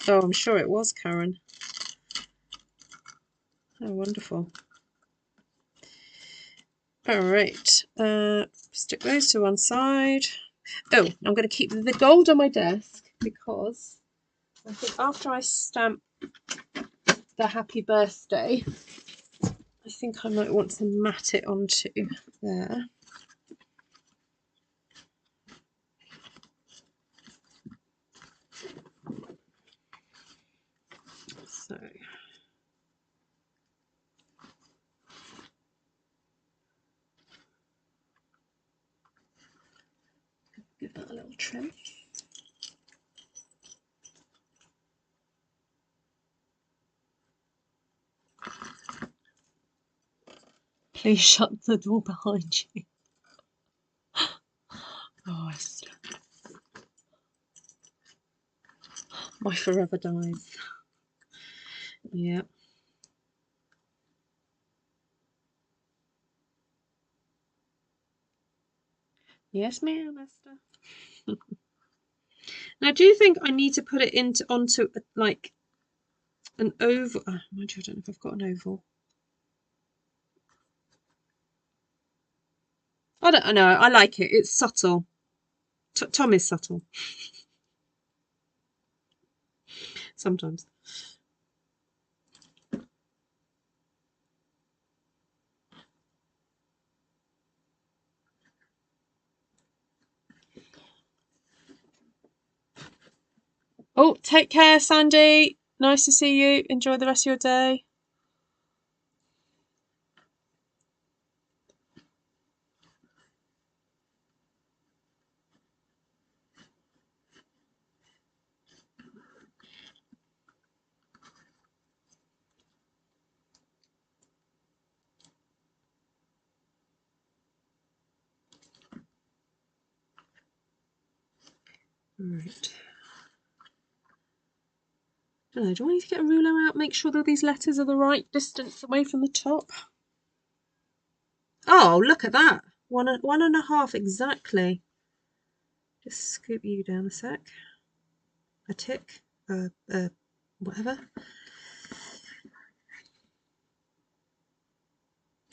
Oh, I'm sure it was, Karen. Oh, wonderful. All right. Stick those to one side. Oh, I'm going to keep the gold on my desk because I think after I stamp the happy birthday, I think I might want to mat it onto there. So give that a little trim. Please shut the door behind you. Oh, Esther. My forever dies. Yeah. Yes, ma'am, Esther. Now, do you think I need to put it onto like an oval? Oh, mind you, I don't know if I've got an oval. I don't know. I like it. It's subtle. Tom is subtle. Sometimes. Oh, take care, Sandy. Nice to see you. Enjoy the rest of your day. Right. I don't know, do I need to get a ruler out? Make sure that these letters are the right distance away from the top. Oh, look at that. One and a half exactly. Just scoop you down a sec. A tick. Whatever.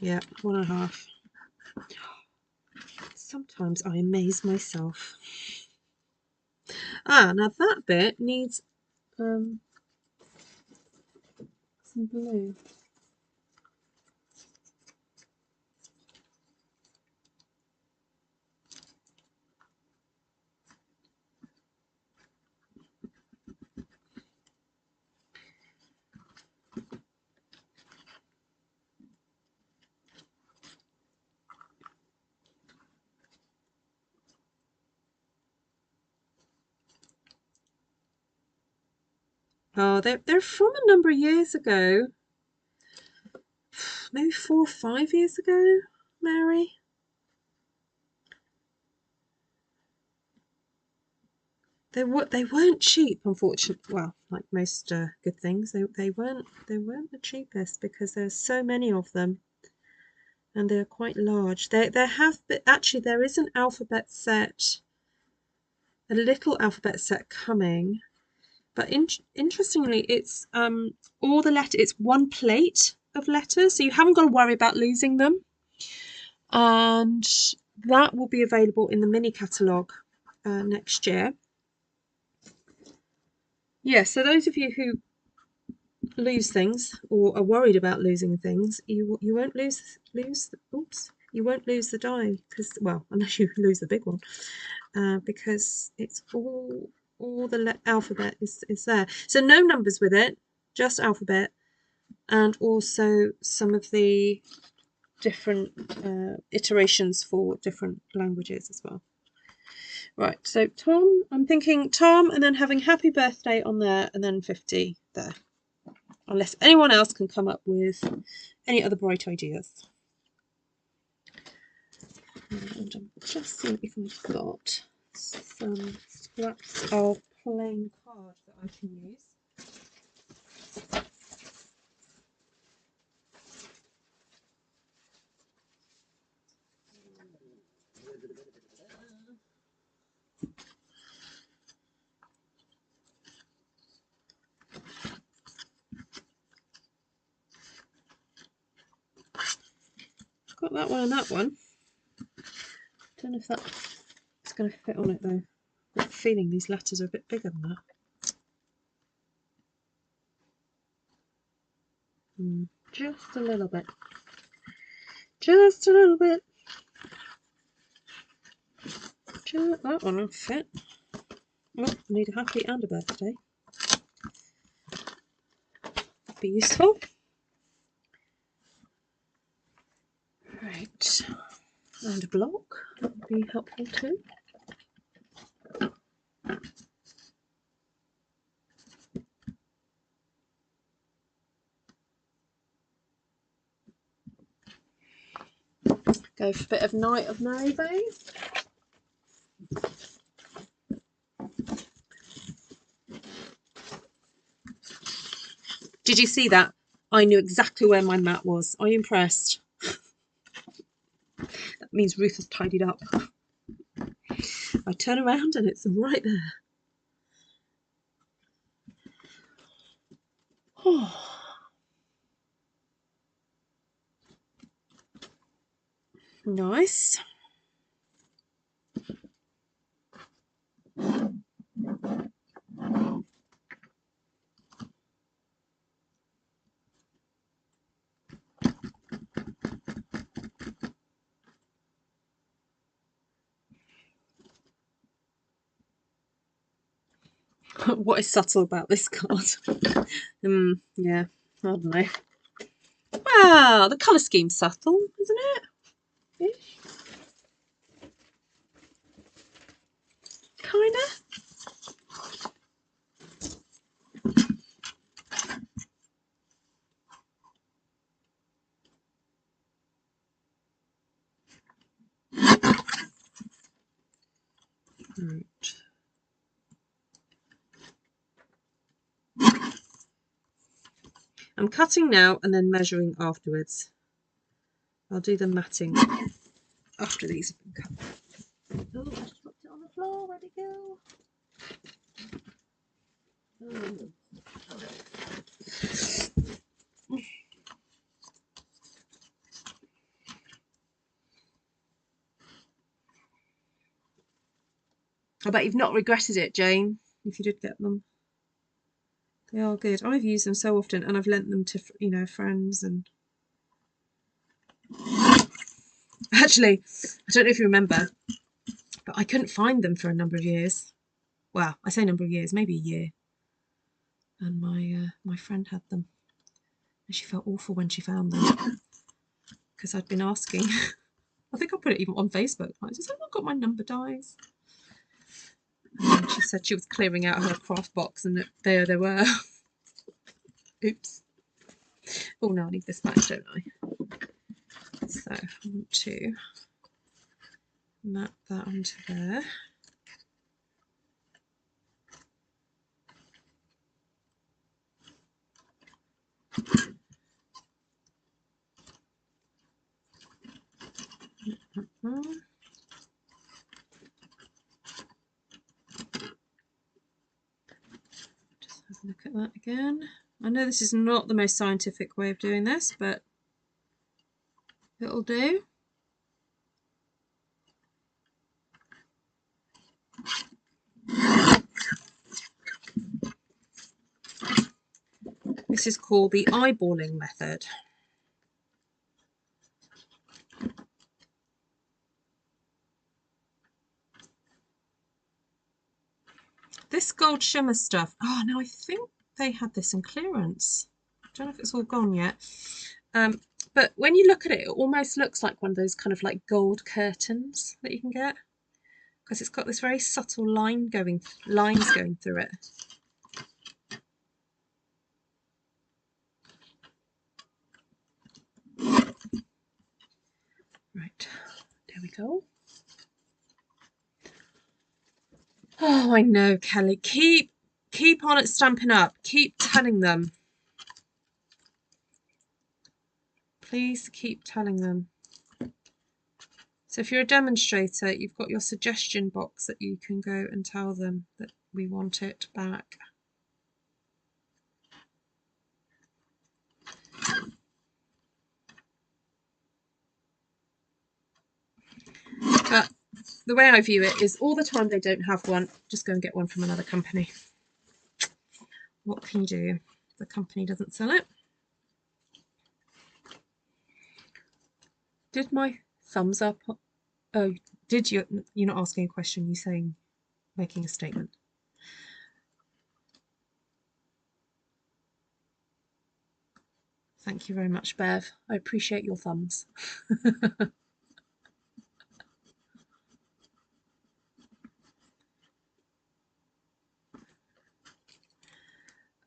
Yeah, 1.5. Sometimes I amaze myself. Ah, now that bit needs some blue. Oh, they're from a number of years ago. Maybe 4 or 5 years ago, Mary. They weren't cheap, unfortunately. Well, like most good things, they weren't the cheapest because there's so many of them, and they're quite large. Actually there is an alphabet set, a little alphabet set coming, but interestingly, it's all the letters. It's one plate of letters, so you haven't got to worry about losing them, and that will be available in the mini catalogue next year. yeah, so those of you who lose things or are worried about losing things, you won't lose oops, you won't lose the die, because, well, unless you lose the big one, because it's all the alphabet is there. So no numbers with it, just alphabet, and also some of the different iterations for different languages as well. Right, so Tom, I'm thinking Tom, and then having happy birthday on there, and then 50 there. Unless anyone else can come up with any other bright ideas. And I'm just seeing if we've got some scraps of plain card that I can use. Got that one and that one. Don't know if that's going to fit on it though. I've got a feeling these letters are a bit bigger than that. Just a little bit. Just a little bit. That one will fit. Oh, I need a happy and a birthday. That'd be useful. Right. And a block. That would be helpful too. Go for a bit of Night of Navy. Did you see that? I knew exactly where my mat was. Are you impressed? That means Ruth has tidied up. I turn around and it's right there. Oh. Nice. What is subtle about this card? Yeah, I don't know. Wow, the colour scheme's subtle, isn't it? Ish. Kinda. Right. I'm cutting now and then measuring afterwards. I'll do the matting after these have been cut. Oh, I just dropped it on the floor. Where'd it go? Oh. I bet you've not regretted it, Jane, if you did get them. They are good. I've used them so often, and I've lent them to, you know, friends. And actually, I don't know if you remember, but I couldn't find them for a number of years. Well, I say number of years, maybe a year. And my friend had them, and she felt awful when she found them because I'd been asking. I think I put it even on Facebook. Like, has anyone got my number dies? And she said she was clearing out her craft box, and there they were. Oops. Oh no, I need this back, don't I? So I want to map that onto there. Just have a look at that again. I know this is not the most scientific way of doing this, but it'll do. This is called the eyeballing method. This gold shimmer stuff, oh no, I think they had this in clearance. I don't know if it's all gone yet. But when you look at it, it almost looks like one of those kind of like gold curtains that you can get, because it's got this very subtle lines going through it. Right, there we go. Oh, I know, Kelly. Keep on at Stampin' Up. Keep telling them. Please keep telling them. So if you're a demonstrator, you've got your suggestion box that you can go and tell them that we want it back. But the way I view it is all the time they don't have one, just go and get one from another company. What can you do? The company doesn't sell it. Did my thumbs up? Oh, did you? You're not asking a question, you're saying, making a statement. Thank you very much, Bev. I appreciate your thumbs.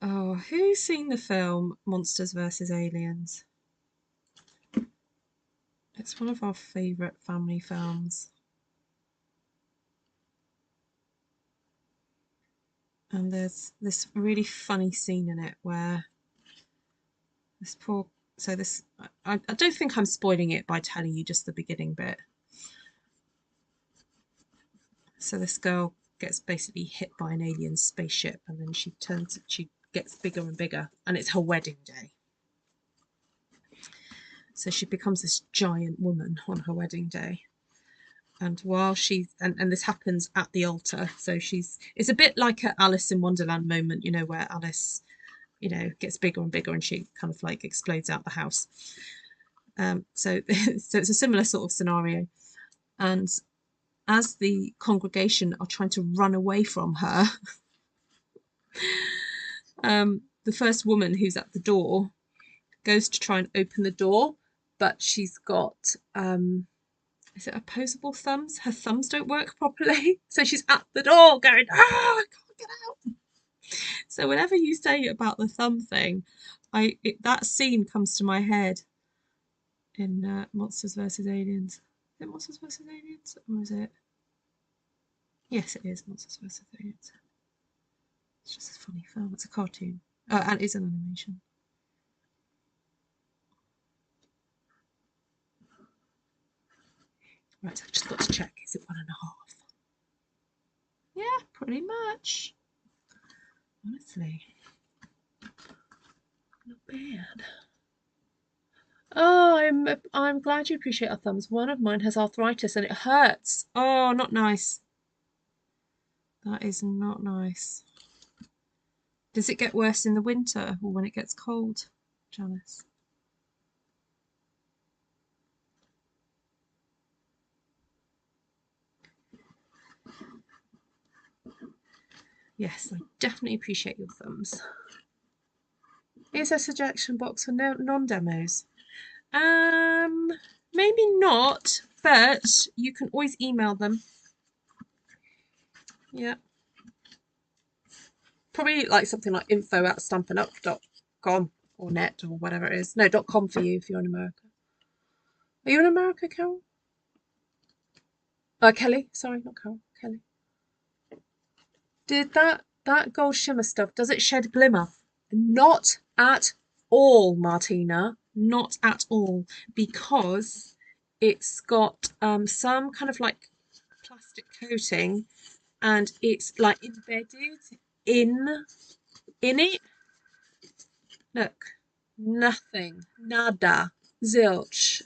Oh, who's seen the film Monsters vs. Aliens? It's one of our favourite family films. And there's this really funny scene in it where this poor... So this... I don't think I'm spoiling it by telling you just the beginning bit. So this girl gets basically hit by an alien spaceship, and then she gets bigger and bigger, and it's her wedding day. So she becomes this giant woman on her wedding day. And while she's and this happens at the altar, so it's a bit like an Alice in Wonderland moment, you know, where Alice, you know, gets bigger and bigger and she kind of like explodes out the house. So it's a similar sort of scenario. And as the congregation are trying to run away from her, the first woman who's at the door goes to try and open the door, but she's got is it opposable thumbs? Her thumbs don't work properly, so she's at the door going, "Ah, I can't get out." So whenever you say about the thumb thing, that scene comes to my head in Monsters vs. Aliens. Is it Monsters vs. Aliens, or is it? Yes, it is Monsters vs. Aliens. It's just a funny film. It's a cartoon, and it's an animation. Right, I've just got to check. Is it 1.5? Yeah, pretty much. Honestly, not bad. Oh, I'm glad you appreciate our thumbs. One of mine has arthritis and it hurts. Oh, not nice. That is not nice. Does it get worse in the winter or when it gets cold, Janice? Yes, I definitely appreciate your thumbs. Is a suggestion box for non-demos? Maybe not, but you can always email them. Yeah. Probably like something like info@stampinup.com or net or whatever it is. No, .com for you if you're in America. Are you in America, Carol? Kelly. Sorry, not Carol. Kelly. Did that gold shimmer stuff, does it shed glimmer? Not at all, Martina. Not at all. Because it's got some kind of like plastic coating and it's like embedded in it. Look. Nothing. Nada. Zilch.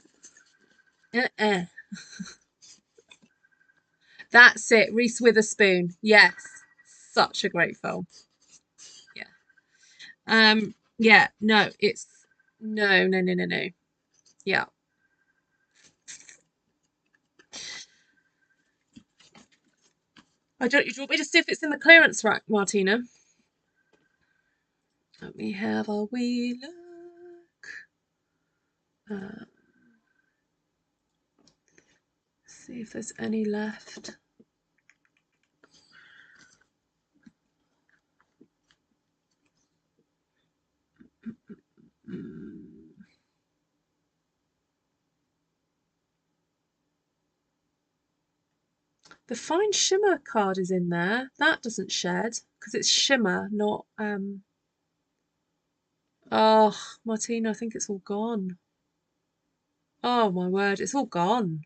That's it. Reese Witherspoon. Yes. Such a great film. Yeah. Yeah, no, it's no, no, no, no, no. Yeah. I don't. Do you want me to see if it's in the clearance rack, Martina? Let me have a wee look. See if there's any left. The fine shimmer card is in there. That doesn't shed because it's shimmer, not Oh, Martina, I think it's all gone. Oh my word, it's all gone.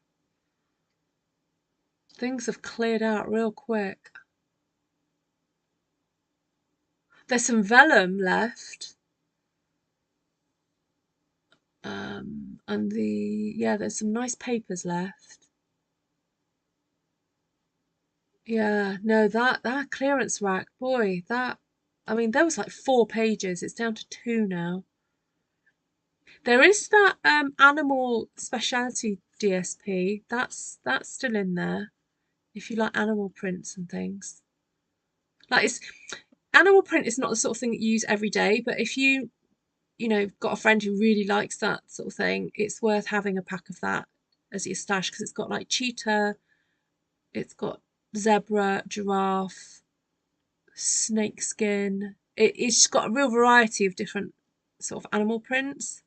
Things have cleared out real quick. There's some vellum left. And yeah, there's some nice papers left. Yeah, no, that clearance rack, boy, I mean, there was like 4 pages. It's down to 2 now. There is that animal specialty DSP. That's still in there. If you like animal prints and things. Like it's animal print is not the sort of thing that you use every day, but if you know, got a friend who really likes that sort of thing, it's worth having a pack of that as your stash because it's got like cheetah, it's got zebra, giraffe, snake skin. It's got a real variety of different sort of animal prints.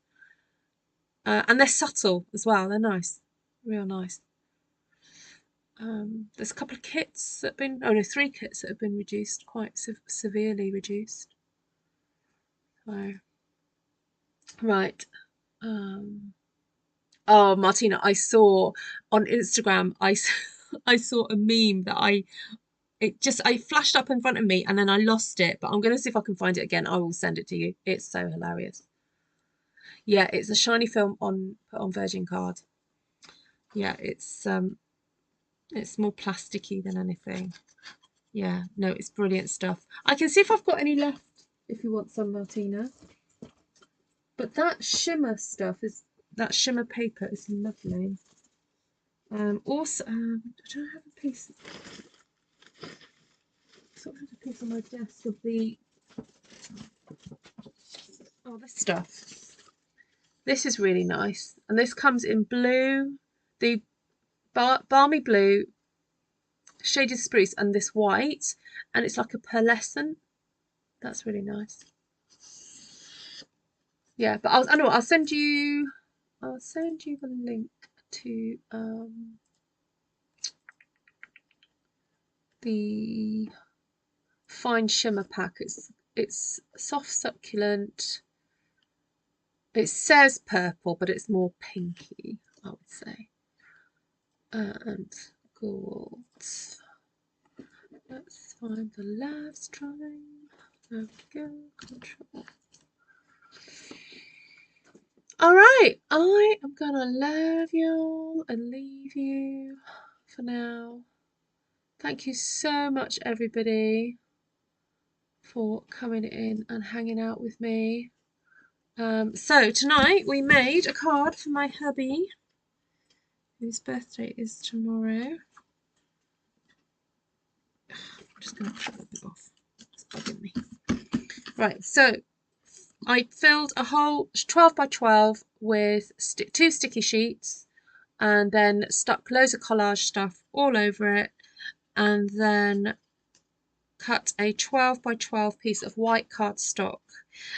And they're subtle as well. They're nice, real nice. There's a couple of kits that have been, oh no, 3 kits that have been reduced, quite severely reduced. So, right. Oh, Martina, I saw on Instagram, I saw a meme that I flashed up in front of me and then I lost it, but I'm going to see if I can find it again. I will send it to you. It's so hilarious. Yeah, it's a shiny film put on virgin card. Yeah, it's more plasticky than anything. Yeah, no, it's brilliant stuff. I can see if I've got any left if you want some, Martina. But that shimmer stuff that shimmer paper is lovely. Also, I don't have a piece. Sort of have a piece on my desk of the this stuff. This is really nice, and this comes in blue, the balmy blue, shaded spruce, and this white, and it's like a pearlescent. That's really nice. Yeah, but I know I'll send you the link to the fine shimmer pack. It's soft succulent. It says purple, but it's more pinky, I would say. And gold. Let's find the last time. There we go. Control. All right, I am gonna love you and leave you for now. Thank you so much, everybody, for coming in and hanging out with me. So tonight we made a card for my hubby, whose birthday is tomorrow. I'm just going to cut a bit off. It's bugging me. Right, so I filled a whole 12 by 12 with 2 sticky sheets and then stuck loads of collage stuff all over it and then cut a 12 by 12 piece of white cardstock.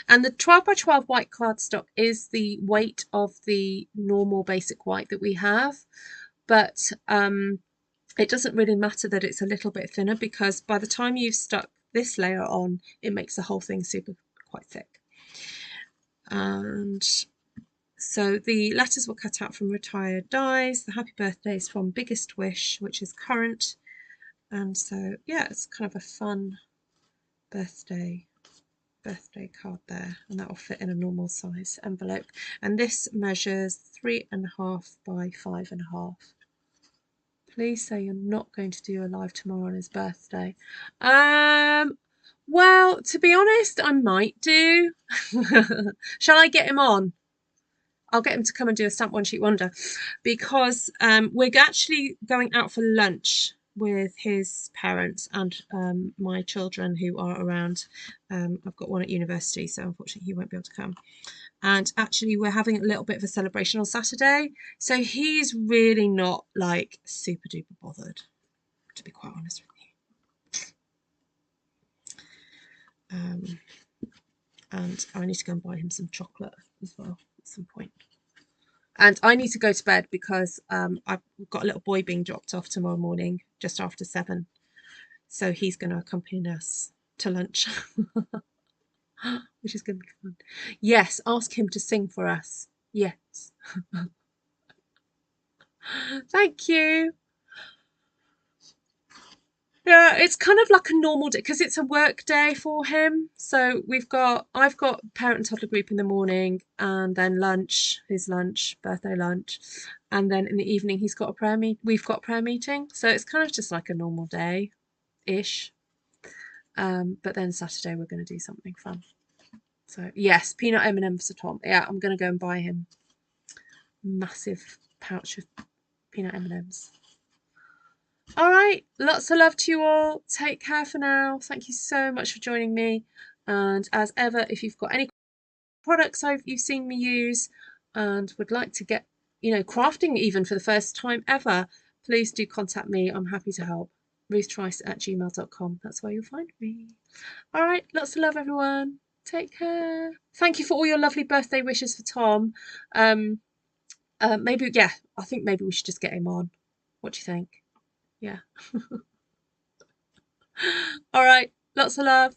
And the 12 by 12 white cardstock is the weight of the normal basic white that we have, but it doesn't really matter that it's a little bit thinner because by the time you've stuck this layer on, it makes the whole thing quite thick. And so the letters were cut out from Retired Dies. The happy birthday is from Biggest Wish, which is current. And so yeah, it's kind of a fun birthday card there, and that will fit in a normal size envelope. And this measures 3.5 by 5.5. Please say you're not going to do a live tomorrow on his birthday. Well, to be honest, I might do. Shall I get him on? I'll get him to come and do a stamp one sheet wonder, because we're actually going out for lunch with his parents and my children who are around. I've got one at university, so unfortunately he won't be able to come. And actually we're having a little bit of a celebration on Saturday, so he's really not like super duper bothered, to be quite honest with you. And I need to go and buy him some chocolate as well at some point. And I need to go to bed because I've got a little boy being dropped off tomorrow morning just after 7. So he's going to accompany us to lunch, which is going to be fun. Yes, ask him to sing for us. Yes. Thank you. Yeah, it's kind of like a normal day because it's a work day for him. So I've got parent and toddler group in the morning, and then lunch, his lunch, birthday lunch, and then in the evening he's got a prayer meet. We've got a prayer meeting, so it's kind of just like a normal day, ish. But then Saturday we're going to do something fun. So yes, peanut M&Ms for Tom. Yeah, I'm going to go and buy him a massive pouch of peanut M&Ms. All right, lots of love to you all. Take care for now. Thank you so much for joining me. And as ever, if you've got any products you've seen me use and would like to get, crafting even for the first time ever, please do contact me. I'm happy to help. ruthtrice@gmail.com. That's where you'll find me. All right, lots of love, everyone. Take care. Thank you for all your lovely birthday wishes for Tom. Maybe, yeah, I think maybe we should just get him on. What do you think? Yeah. All right. Lots of love.